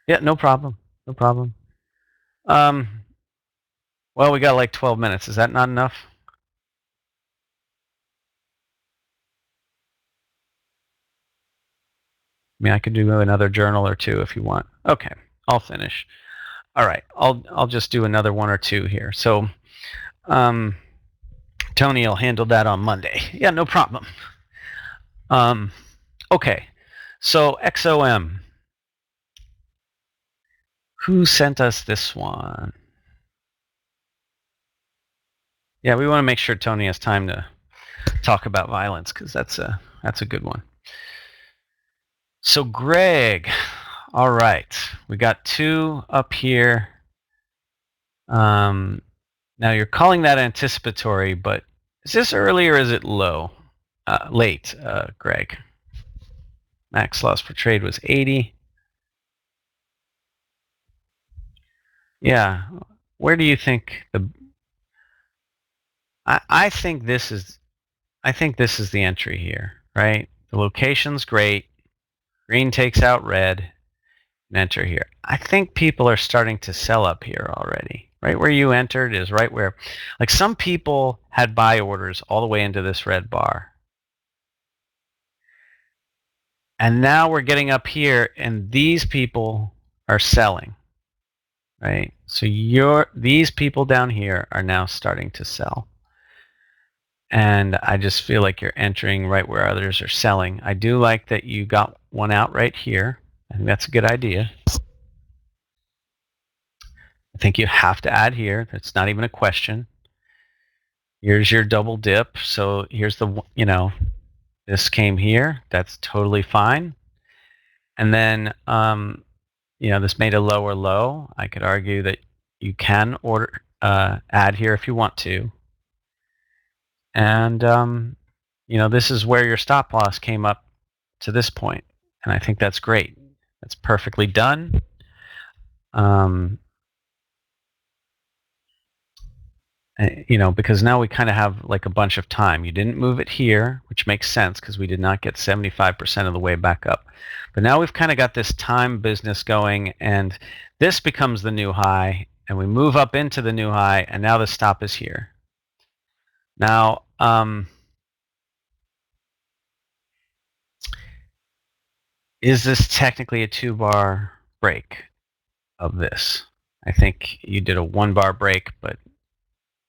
Yeah, no problem. No problem. Well, we got like 12 minutes. Is that not enough? I mean, I could do another journal or two if you want. Okay, I'll finish. All right, I'll just do another one or two here. So, Tony will handle that on Monday. Yeah, no problem. Okay, so XOM. Who sent us this one? Yeah, we want to make sure Tony has time to talk about violence because that's a good one. So Greg, all right, we got 2 up here. Now you're calling that anticipatory, but is this early or is it low? Late, Greg. Max loss per trade was 80. Yeah. Where do you think the? I think this is. I think this is the entry here, right? The location's great. Green takes out red. And enter here. I think people are starting to sell up here already. Right where you entered is right where, like, some people had buy orders all the way into this red bar. And now we're getting up here and these people are selling, right? So these people down here are now starting to sell. And I just feel like you're entering right where others are selling. I do like that you got one out right here. I think that's a good idea. I think you have to add here. That's not even a question. Here's your double dip. So here's the, this came here. That's totally fine. And then, this made a lower low. I could argue that you can add here if you want to. And, this is where your stop loss came up to this point. And I think that's great. That's perfectly done. Because now we kind of have like a bunch of time. You didn't move it here, which makes sense because we did not get 75% of the way back up. But now we've kind of got this time business going, and this becomes the new high, and we move up into the new high, and now the stop is here. Now, is this technically a 2-bar break of this? I think you did a 1-bar break, but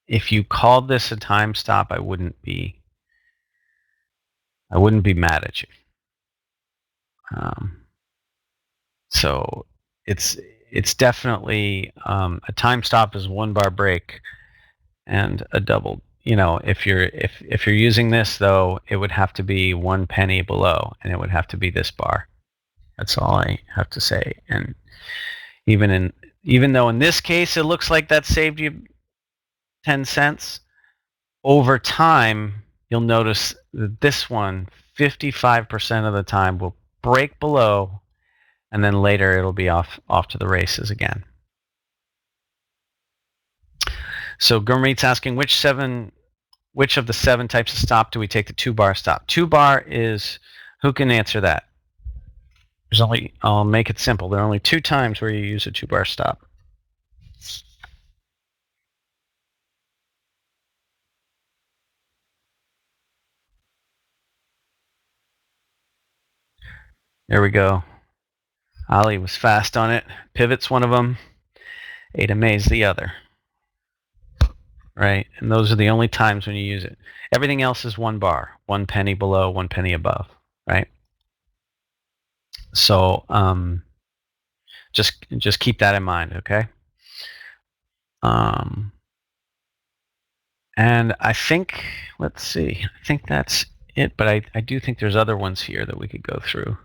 if you called this a time stop, I wouldn't be mad at you. So it's definitely a time stop is 1-bar break and a double. If you're using this though, it would have to be 1 penny below, and it would have to be this bar. That's all I have to say. And even though in this case it looks like that saved you 10 cents, over time you'll notice that this one 55% of the time will break below, and then later it'll be off to the races again. So Gurmeet's asking which of the 7 types of stop do we take the 2-bar stop? 2-bar is, who can answer that? I'll make it simple. There are only 2 times where you use a 2-bar stop. There we go. Ali was fast on it. Pivot's one of them. Ada May's the other. Right? And those are the only times when you use it. Everything else is 1 bar. 1 penny below, 1 penny above. Right? So just keep that in mind, okay? And I think, let's see, I think that's it, but I do think there's other ones here that we could go through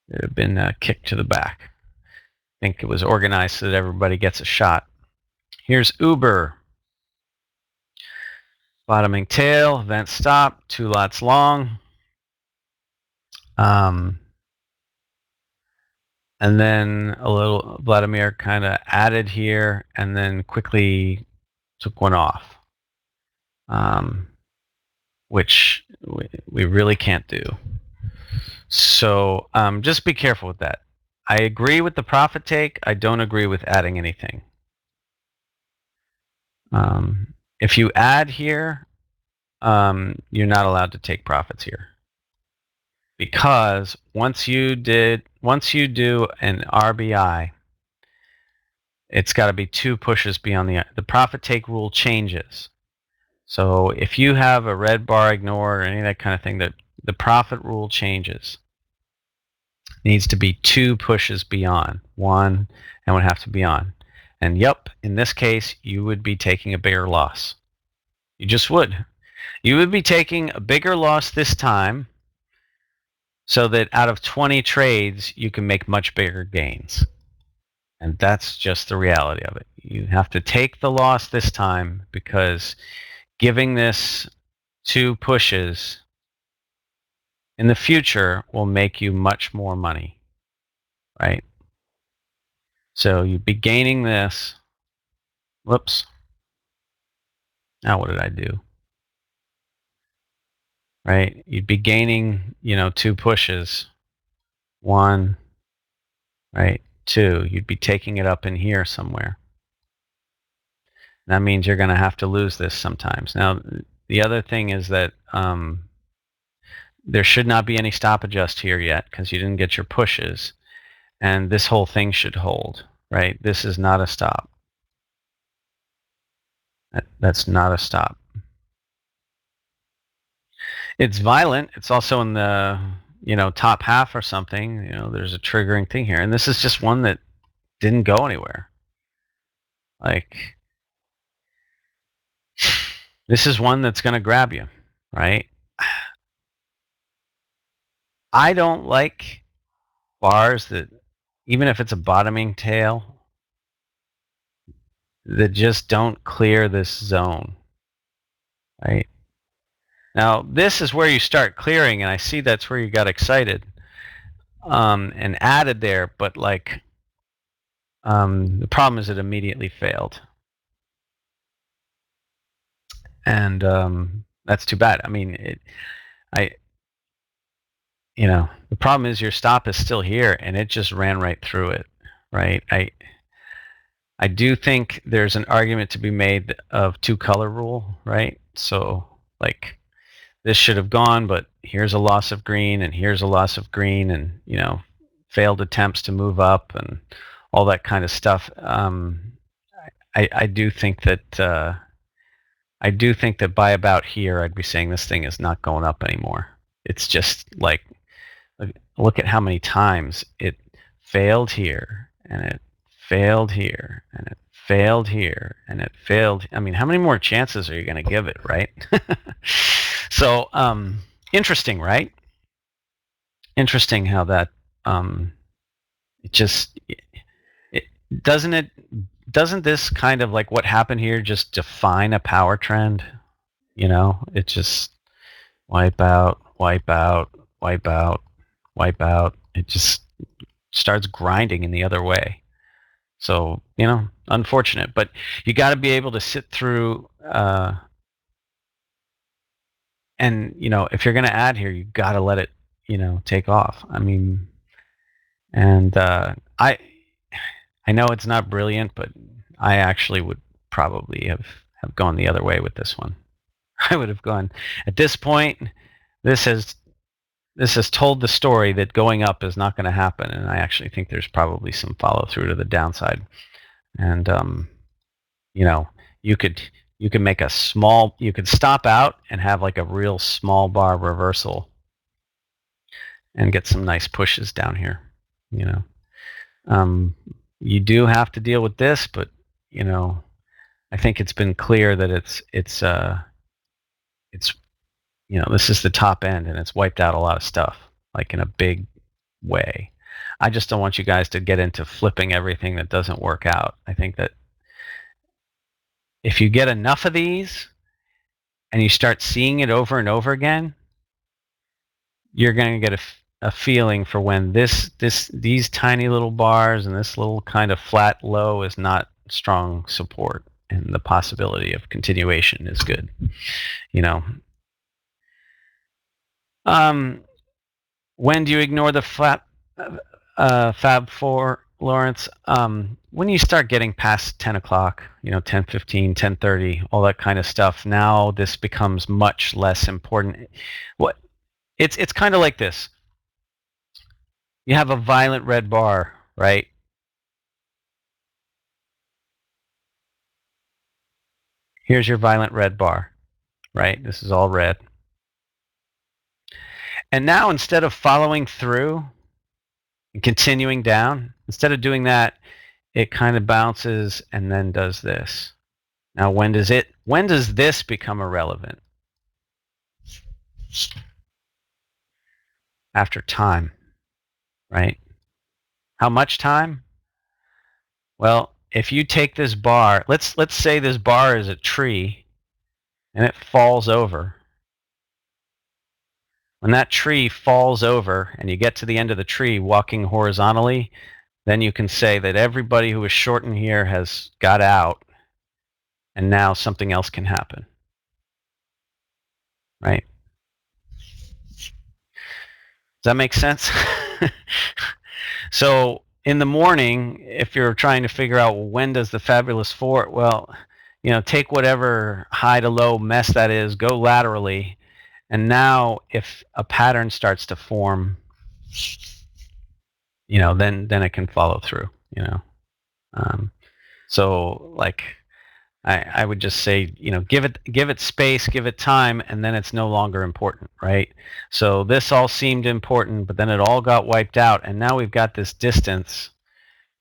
that have been kicked to the back. I think it was organized so that everybody gets a shot. Here's Uber. Bottoming tail, event stop, 2 lots long. And then a little Vladimir kind of added here and then quickly took one off, which we really can't do. So just be careful with that. I agree with the profit take. I don't agree with adding anything. If you add here, you're not allowed to take profits here, because once you do an RBI, it's got to be 2 pushes beyond the profit take rule changes. So if you have a red bar ignored or any of that kind of thing, that the profit rule changes. It needs to be 2 pushes beyond. 1 and would have to be on. And yep, in this case, you would be taking a bigger loss. You just would. You would be taking a bigger loss this time, so that out of 20 trades, you can make much bigger gains. And that's just the reality of it. You have to take the loss this time, because giving this 2 pushes in the future will make you much more money, right? So you'd be gaining this, Whoops. Now what did I do? Right? You'd be gaining, 2 pushes. 1, right? 2. You'd be taking it up in here somewhere. That means you're going to have to lose this sometimes. Now, the other thing is that there should not be any stop adjust here yet because you didn't get your pushes. And this whole thing should hold, right? This is not a stop. That's not a stop. It's violent. It's also in the, top half or something. There's a triggering thing here. And this is just one that didn't go anywhere. Like, this is one that's going to grab you, right? I don't like bars that, even if it's a bottoming tail, that just don't clear this zone, right? Now, this is where you start clearing, and I see that's where you got excited and added there, but like the problem is it immediately failed. And that's too bad. I mean, the problem is your stop is still here, and it just ran right through it, right? I do think there's an argument to be made of 2-color rule, right? So, like, this should have gone, but here's a loss of green, and here's a loss of green, and, failed attempts to move up, and all that kind of stuff. I do think that by about here, I'd be saying this thing is not going up anymore. It's just like, look at how many times it failed here, and it failed here, and it failed here, and it failed. I mean, how many more chances are you going to give it, right? So, interesting, right? Interesting how that doesn't this kind of like what happened here just define a power trend? It just wipe out, wipe out, wipe out, wipe out. It just starts grinding in the other way. So, unfortunate, but you got to be able to sit through and, if you're going to add here, you got to let it, take off. I mean, and I know it's not brilliant, but I actually would probably have gone the other way with this one. I would have gone, at this point, this has told the story that going up is not going to happen, and I actually think there's probably some follow through to the downside. And you could make you could stop out and have like a real small bar reversal and get some nice pushes down here. You do have to deal with this, but I think it's been clear that it's this is the top end, and it's wiped out a lot of stuff, like in a big way. I just don't want you guys to get into flipping everything that doesn't work out. I think that if you get enough of these and you start seeing it over and over again, you're going to get a feeling for when these tiny little bars and this little kind of flat low is not strong support, and the possibility of continuation is good. When do you ignore the Fab 4, Lawrence? When you start getting past 10 o'clock, 10:15, 10:30, all that kind of stuff, now this becomes much less important. It's kind of like this. You have a violent red bar, right? Here's your violent red bar, right? This is all red. And now, instead of following through and continuing down, instead of doing that, it kind of bounces and then does this. Now, when does this become irrelevant? After time, right? How much time? Well, if you take this bar, let's say this bar is a tree and it falls over. When that tree falls over and you get to the end of the tree walking horizontally, then you can say that everybody who is short in here has got out and now something else can happen. Right? Does that make sense? So in the morning, if you're trying to figure out, well, when does the fabulous four, well, take whatever high to low mess that is, go laterally, and now if a pattern starts to form, then it can follow through. So like I would just say, give it space, give it time, and then it's no longer important, right? So this all seemed important, but then it all got wiped out, and now we've got this distance.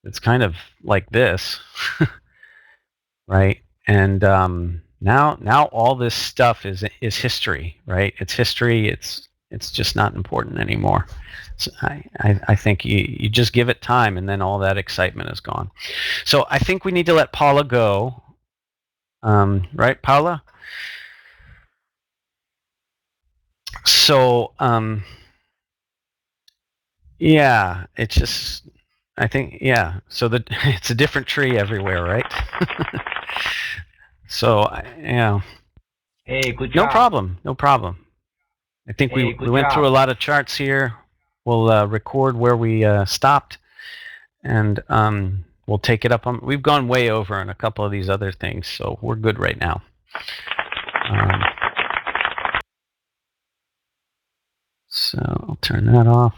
It's kind of like this, right? And now all this stuff is history, right? It's history. It's just not important anymore. So I think you just give it time, and then all that excitement is gone. So I think we need to let Paula go. Right, Paula? So, yeah, it's just, I think, yeah. So it's a different tree everywhere, right? So, yeah. Hey, good job. No problem. I think Hey, we good went job. through a lot of charts here. We'll record where we stopped, and we'll take it up on. We've gone way over on a couple of these other things, so we're good right now. So I'll turn that off.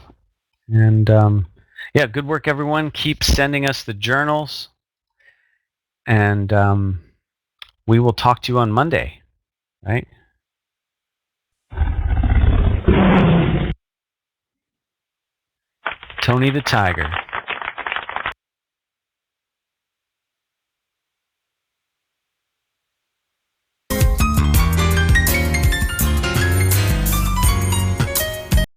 And yeah, good work, everyone. Keep sending us the journals, and we will talk to you on Monday, right? Tony the Tiger.